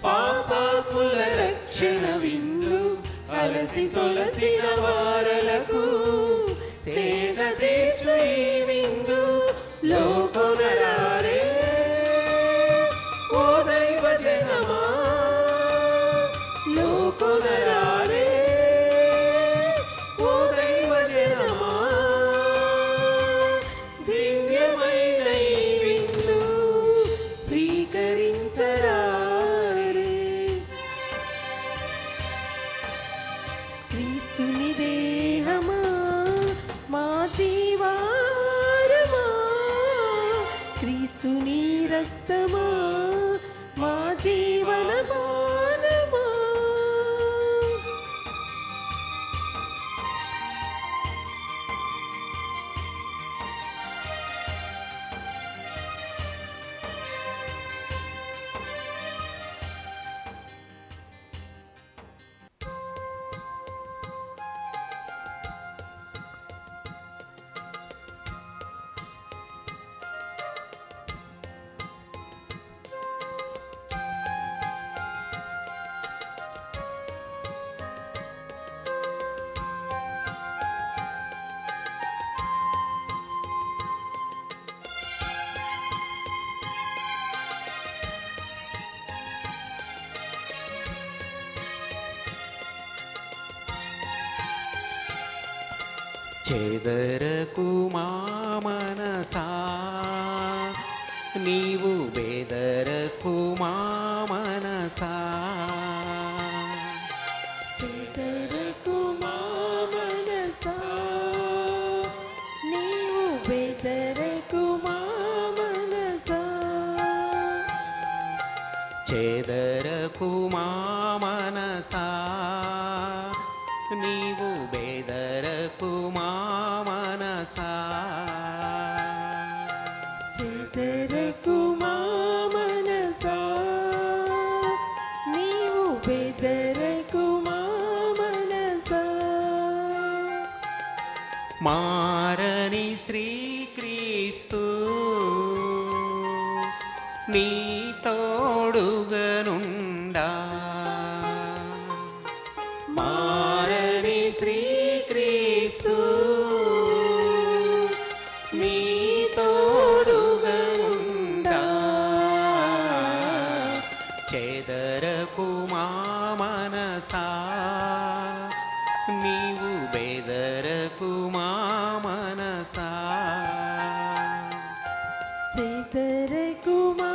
పాపాత్ముల రక్షణ విందు, అలసి సొలసిన వారలకు సేద తీర్చు ఈ విందు. లోకొనరారే ఓ దైవ జనమా, లోకొనరారే ఓ దైవ జనమా, దివ్యమైన ఈ విందు స్వీకరించరారే. క్రీస్తుని దేహమా మా జీవాహారమా, క్రీస్తుని రక్తమా మా జీవన పానమా. చెదరకు మా మనసా నీవు బెదరకు మా మనసా చెదరకు మా మనసా నీవు బెదరకు మా మనసా చెదరకు మా మనసా నీవు బెదరకు మా మనసా చెదరకు మా మనసా నీవు బెదరకు మా మనసా మారని శ్రీక్రీస్తు నీ తోడుగనుండా మారని శ్రీక్రీస్తు నీ తోడుగనుండా చెదరకు మా మనసా నీవు బెదరకు మా మనసా చెదరకు మా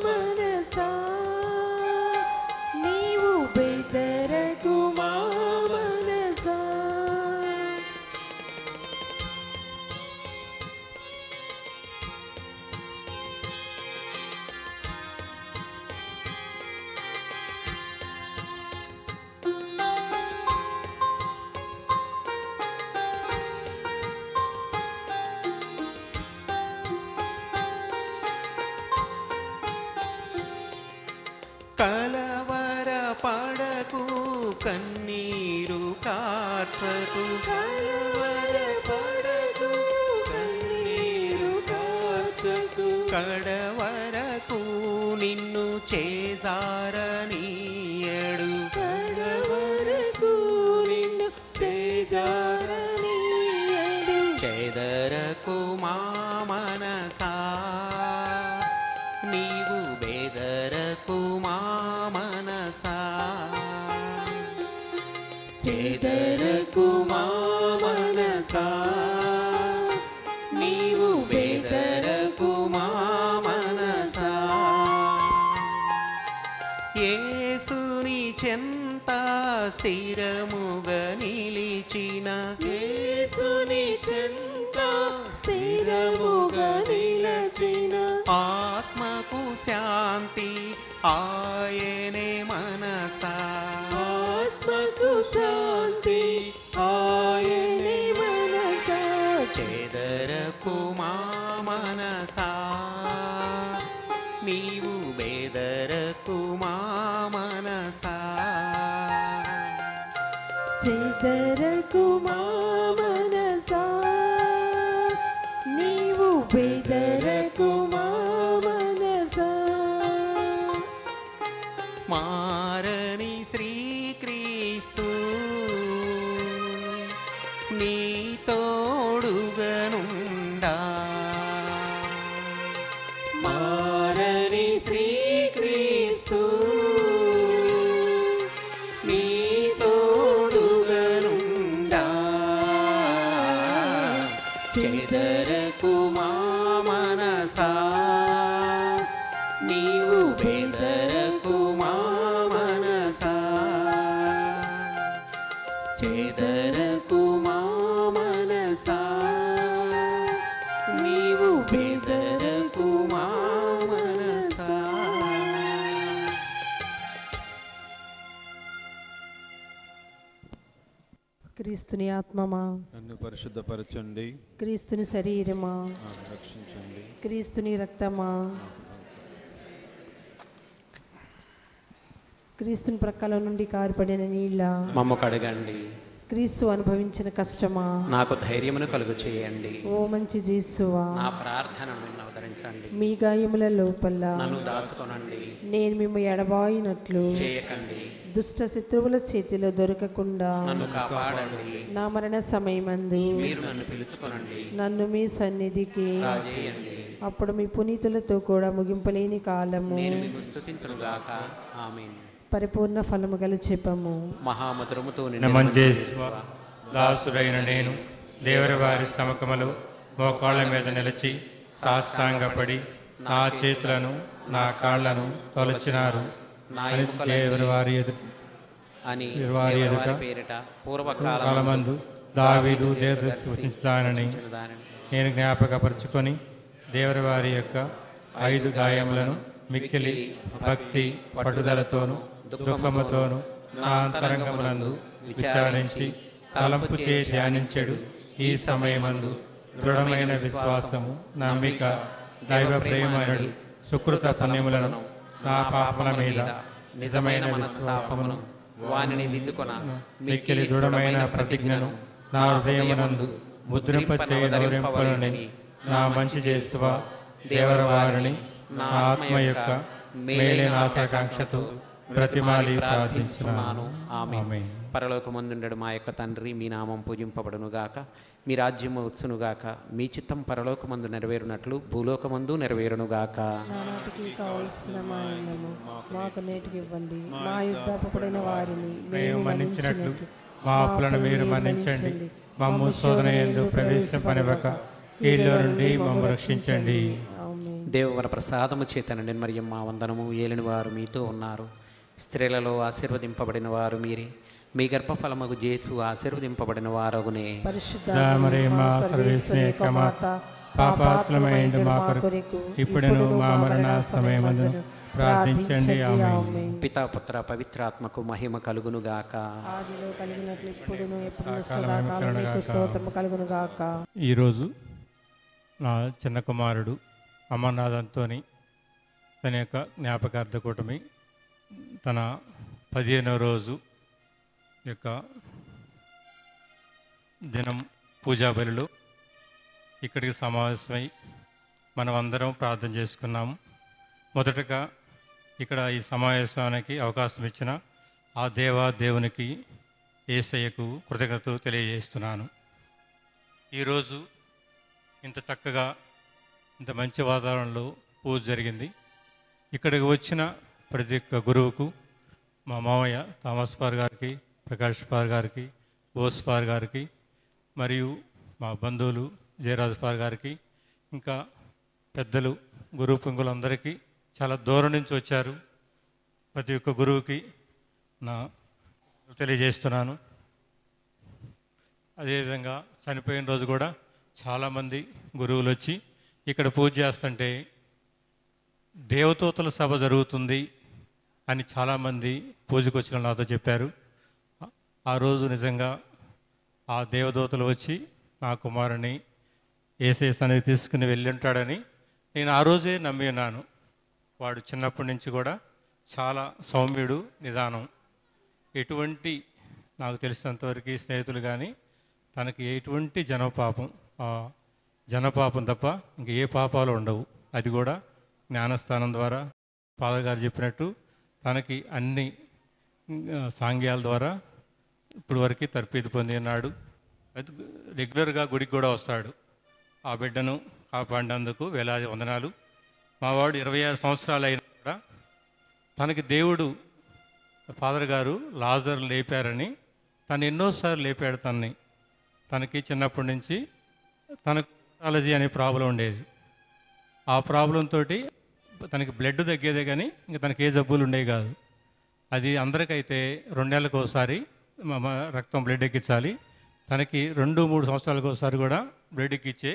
మనసా నీవు బెదరకు మా మనసా కలవర పడకు కన్నీరు కార్చకు కలవర పడకు కన్నీరు కార్చకు కడవరకు నిన్ను చేజారనీయడు కడవరకు నిన్ను చేజారనీయడు చెదరకు మా మనసా నీవు బెదరకు మా మనసా చెదరకు మా మనసా నీవు బెదరకు మా మనసా యేసుని చెంత స్థిరముగా నిలిచిన యేసుని చెంత స్థిరముగా నిలచిన ఆత్మకు శాంతి ఆయనే మనసా ఆత్మకు శాంతి ఆయనే మనసా చెదరకు మా మనసా నీవు బెదరకు మా మనసా చెదరకు మా మనసా నీవు బెదరకు మా మనసా మారని శ్రీక్రీస్తు నీ తోడుగనుండా మారని శ్రీక్రీస్తు నీ తోడుగనుండా చెదరకు మా మనసా నీవు బెదరకు మా మనసా చెదరకు మా మనసా నీవు బెదరకు మా మనసా క్రీస్తుని ఆత్మమా నన్ను పరిశుద్ధపరచండి, క్రీస్తుని శరీరమా నన్ను రక్షించండి. క్రీస్తుని రక్తమా క్రీస్తుని ప్రక్కల నుండి కారిపడిన నీళ్ళ మమ్మ కడగండి, క్రీస్తు అనుభవించిన కష్టమా నాకు ధైర్యమును కలుగు చేయండి. ఓ మంచి జీసువా నా ప్రార్థనను అవతరించండి, మీ గాయముల లోపల నన్ను దాచుకొనండి, నేను మిమ్మ ఎడబాయినట్లు చేయకండి, దుష్ట శత్రువుల చేతిలో దొరకకుండా నన్ను కాపాడండి, నా మరణ సమయమందు మీరు నన్ను పిలుచుకొనండి, నన్ను మీ సన్నిధికి రాజేయండి. అప్పుడు మీ పునీతులతో కూడా ముగింపలేని కాలము నేను మీకు స్తుతింతునుగాక. ఆమేన్. పరిపూర్ణ ఫలము గల చెప్పము. మహామధురముతో నమన్ చేస్వ దాసుడైన నేను దేవరి వారి సముఖములో మోకాళ్ళ మీద నిలిచి సాష్టాంగపడి నా చేతులను నా కాళ్లను తొలచినారు అని దేవరి వారి అని వారి ఎదుట పేరిట పూర్వకాలమందు దావీదు దేవదూత సూచించుదానని నేను జ్ఞాపకపరుచుకొని దేవరి వారి యొక్క 5 గాయములను మిక్కిలి భక్తి పట్టుదలతోనూ దుఃఖముతోనూ నా అంతరంగమునందు విచారించి తలంపు చే ధ్యానించెడు. ఈ సమయమందు దృఢమైన విశ్వాసము, నమ్మిక, దైవ ప్రేమనుడు సుకృత పుణ్యములను నా పాపల మీద నిజమైన విశ్వాసమును వానిని దిద్దుకొన మిక్కిలి దృఢమైన ప్రతిజ్ఞను నా హృదయమునందు ముద్రింపచేయని నా మంచి చేసువా దేవర వారిని నా ఆత్మ యొక్క మేలైన ఆశాకాంక్షతో బ్రతిమాలి ప్రార్థిస్తున్నాను. ఆమేన్. పరలోకమందుండడు మా యొక్క తండ్రి, మీ నామం పూజింపబడునుగాక, మీ రాజ్యము వచ్చునుగాక, మీ చిత్తం పరలోకమందు నెరవేరునట్లు భూలోకమందు నెరవేరునుగాక. నానాటికి కావలసిన మా అన్నము మాకు నేటికి ఇవ్వండి. మా యుద్ధపడిన వారిని మేము మన్నించినట్లు మా అప్పులను మీరు మన్నించండి. మమ్ము శోధన యందు ప్రవేశింపనివ్వక కీడులో నుండి మమ్ము రక్షించండి. దేవవర ప్రసాదము చేతనండి మరియు మా వందనము. ఏలిన వారు మీతో ఉన్నారు, స్త్రీలలో ఆశీర్వదింపబడిన వారు మీరే, మీ గర్భఫలమగు జేసు ఆశీర్వదింపబడిన వారగునే. పాపాత్మమైండు మా కొరకు ఇప్పుడును మా మరణ సమయమందు ప్రార్థించండి. ఆమేన్. పితా పుత్ర పవిత్రాత్మకు మహిమ కలుగునుగాక. ఆదిలో కలిగినట్లు ఇప్పుడును ఎప్పుడును సదాకాలం నీకు స్తోత్రము కలుగునుగాక. ఈరోజు నా చిన్న కుమారుడు అమర్నాథ్ అంతోని తన యొక్క జ్ఞాపకార్థ కూటమి తన 15వ రోజు యొక్క దినం పూజా బలిలో ఇక్కడికి సమావేశమై మనం అందరం ప్రార్థన చేసుకున్నాము. మొదటగా ఇక్కడ ఈ సమావేశానికి అవకాశం ఇచ్చిన ఆ దేవునికి యేసయ్యకు కృతజ్ఞతలు తెలియజేస్తున్నాను. ఈరోజు ఇంత చక్కగా ఇంత మంచి వాతావరణంలో పూజ జరిగింది. ఇక్కడికి వచ్చిన ప్రతి ఒక్క గురువుకు, మా మామయ్య థామస్ ఫార్ గారికి, ప్రకాష్ ఫార్ గారికి, బోస్ ఫార్ గారికి, మరియు మా బంధువులు జయరాజ్ ఫార్ గారికి, ఇంకా పెద్దలు గురువు పొంగులందరికీ చాలా దూరం నుంచి వచ్చారు. ప్రతి ఒక్క గురువుకి నా తెలియజేస్తున్నాను. అదేవిధంగా చనిపోయిన రోజు కూడా చాలామంది గురువులు వచ్చి ఇక్కడ పూజ చేస్తుంటే దేవదూతల సభ జరుగుతుంది అని చాలామంది పూజకు వచ్చిన నాతో చెప్పారు. ఆ రోజు నిజంగా ఆ దేవదూతలు వచ్చి నా కుమారుని యేసయ్య సన్నిధికి తీసుకుని వెళ్ళి ఉంటాడని నేను ఆ రోజే నమ్మి ఉన్నాను. వాడు చిన్నప్పటి నుంచి కూడా చాలా సౌమ్యుడు, నిదానం. ఎటువంటి నాకు తెలిసినంతవరకు స్నేహితులు కానీ తనకి ఎటువంటి జనపాపం తప్ప ఇంక ఏ పాపాలు ఉండవు. అది కూడా జ్ఞానస్థానం ద్వారా ఫాదర్ గారు చెప్పినట్టు తనకి అన్ని సాంగ్యాల ద్వారా ఇప్పుడు వరకు తర్పీదు పొంది ఉన్నాడు. రెగ్యులర్గా గుడికి కూడా వస్తాడు. ఆ బిడ్డను కాపాడినందుకు వేలాది వందనాలు. మావాడు 26 సంవత్సరాలు అయినా కూడా తనకి దేవుడు ఫాదర్ గారు లాజర్ లేపారని తను ఎన్నోసార్లు లేపాడు. తనకి చిన్నప్పటి నుంచి తనకు ఆలజీ అనే ప్రాబ్లం ఉండేది. ఆ ప్రాబ్లంతో తనకి బ్లడ్ తగ్గేదే కానీ ఇంకా తనకి ఏ జబ్బులు ఉండేవి కాదు. అది అందరికైతే 2 నెలలకు ఒకసారి రక్తం బ్లడ్ ఎక్కించాలి. తనకి 2-3 సంవత్సరాలకు ఒకసారి కూడా బ్లడ్ ఎక్కించే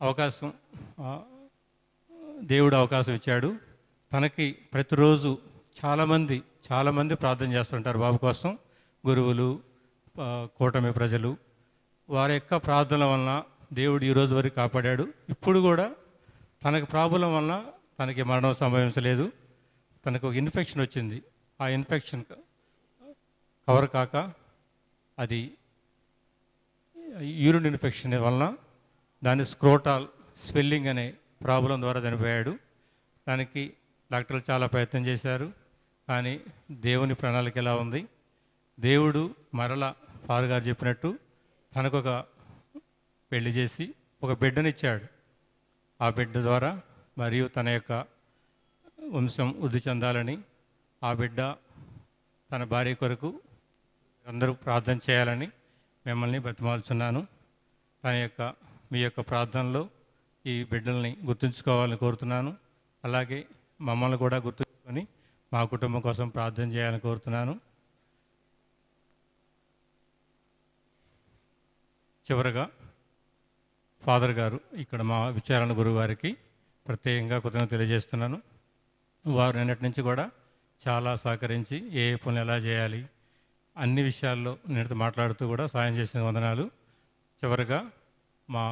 అవకాశం దేవుడు అవకాశం ఇచ్చాడు. తనకి ప్రతిరోజు చాలామంది ప్రార్థన చేస్తుంటారు బాబు కోసం. గురువులు, కూటమి ప్రజలు, వారి యొక్క ప్రార్థనల వలన దేవుడు ఈరోజు వరకు కాపాడాడు. ఇప్పుడు కూడా తనకు ప్రాబ్లం వలన తనకి మరణం సంభవించలేదు. తనకు ఒక ఇన్ఫెక్షన్ వచ్చింది. ఆ ఇన్ఫెక్షన్ కవర్ కాక అది యూరిన్ ఇన్ఫెక్షన్ వలన దాని స్క్రోటాల్ స్వెల్లింగ్ అనే ప్రాబ్లం ద్వారా చనిపోయాడు. దానికి డాక్టర్లు చాలా ప్రయత్నం చేశారు. కానీ దేవుని ప్రణాళిక ఎలా ఉంది, దేవుడు మరలా ఫాదర్ గారు చెప్పినట్టు తనకొక పెళ్లి చేసి ఒక బిడ్డనిచ్చాడు. ఆ బిడ్డ ద్వారా మరియు తన యొక్క వంశం వృద్ధి చెందాలని ఆ బిడ్డ తన భార్య కొరకు అందరూ ప్రార్థన చేయాలని మిమ్మల్ని బ్రతిమాలుచున్నాను. మీ యొక్క ప్రార్థనలో ఈ బిడ్డల్ని గుర్తుంచుకోవాలని కోరుతున్నాను. అలాగే మమ్మల్ని కూడా గుర్తుంచుకొని మా కుటుంబం కోసం ప్రార్థన చేయాలని కోరుతున్నాను. చివరగా ఫాదర్ గారు ఇక్కడ మా విచారణ గురువు గారికి ప్రత్యేకంగా కృతజ్ఞతలు తెలియజేస్తున్నాను. వారు నిన్నటి నుంచి కూడా చాలా సహకరించి ఏ పనులు ఎలా చేయాలి అన్ని విషయాల్లో నేనుతో మాట్లాడుతూ కూడా సాయం చేసిన వందనాలు. చివరిగా మా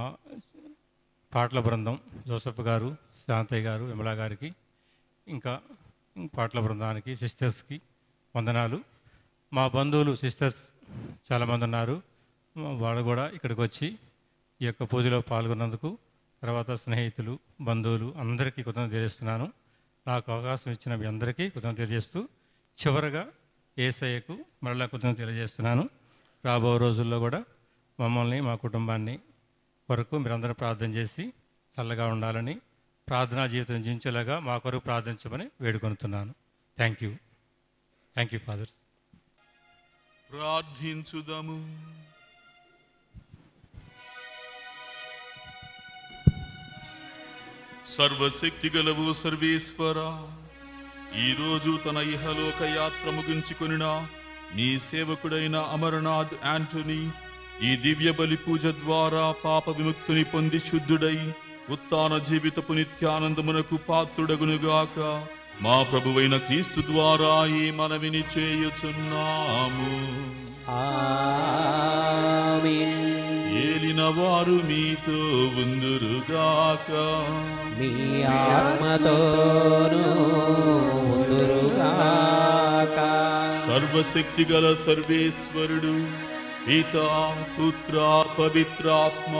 పాటల బృందం జోసెఫ్ గారు, శాంతయ్య గారు, విమలా గారికి, ఇంకా పాటల బృందానికి, సిస్టర్స్కి వందనాలు. మా బంధువులు సిస్టర్స్ చాలామంది ఉన్నారు. వాళ్ళు కూడా ఇక్కడికి వచ్చి ఈ యొక్క పూజలో పాల్గొన్నందుకు, తర్వాత స్నేహితులు, బంధువులు అందరికీ కృతజ్ఞతలు తెలియజేస్తున్నాను. నాకు అవకాశం ఇచ్చిన మీ అందరికీ కృతజ్ఞతలు తెలియజేస్తూ చివరగా యేసయ్యకు మరలా కృతజ్ఞతలు తెలియజేస్తున్నాను. రాబో రోజుల్లో కూడా మమ్మల్ని, మా కుటుంబాన్ని కొరకు మీరందరూ ప్రార్థన చేసి చల్లగా ఉండాలని, ప్రార్థనా జీవితం జీవించేలాగా మా కొరకు ప్రార్థించమని వేడుకొనుతున్నాను. Thank you fathers. ప్రార్థించుదాము. సర్వశక్తి గలవు సర్వేశ్వర, ఈరోజు తన ఇహలోక యాత్ర ముగించుకొనిన నీ సేవకుడైన అమరనాథ్ యాంటనీ ఈ దివ్య బలి పూజ ద్వారా పాప విముక్తిని పొంది శుద్ధుడై ఉత్తాన జీవితపు నిత్యానందమునకు పాత్రుడగునుగాక. మా ప్రభువైన క్రీస్తు ద్వారా ఈ మనవిని చేయుచున్నాము. ఏలిన వారు మీతో ఉందురుగాక. మీ ఆత్మతోనూ ఉందురుగాక. సర్వశక్తి గల సర్వేశ్వరుడు పితా, పుత్ర, పవిత్రాత్మ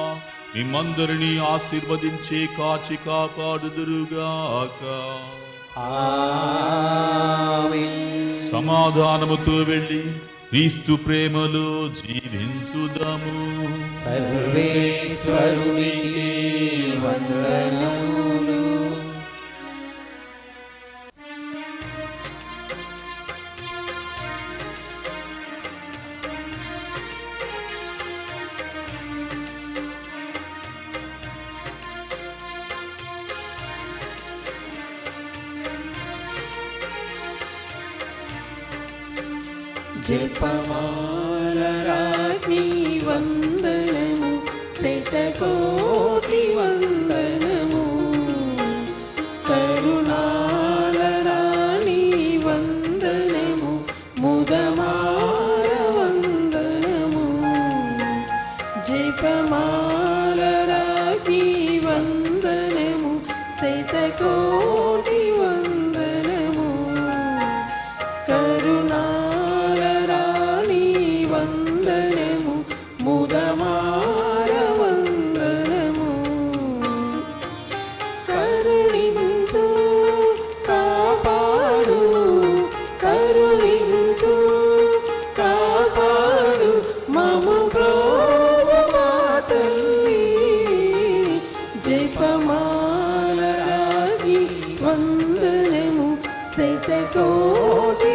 మిమ్మందరినీ ఆశీర్వదించి కాచి కాపాడుదురుగాక. సమాధానముతో వెళ్ళి క్రీస్తు ప్రేమలో జీవించుదాము. సర్వేశ్వరునికి వందనములు. జపమాల రాజ్ఞి వందనము, శతకోటి వందనము. కరుణాల రాణి వందనము, ముదమార వందనము. జపమాల రాజ్ఞి వందనము, శతకోటి వందనము. కరుణాల రాణి వందనము, ముదమార వందనము. కరుణించు కాపాడు, కరుణించు కాపాడు మము ప్రోభు మా తల్లి. జపమాల రాణి వందనము, శతకోటి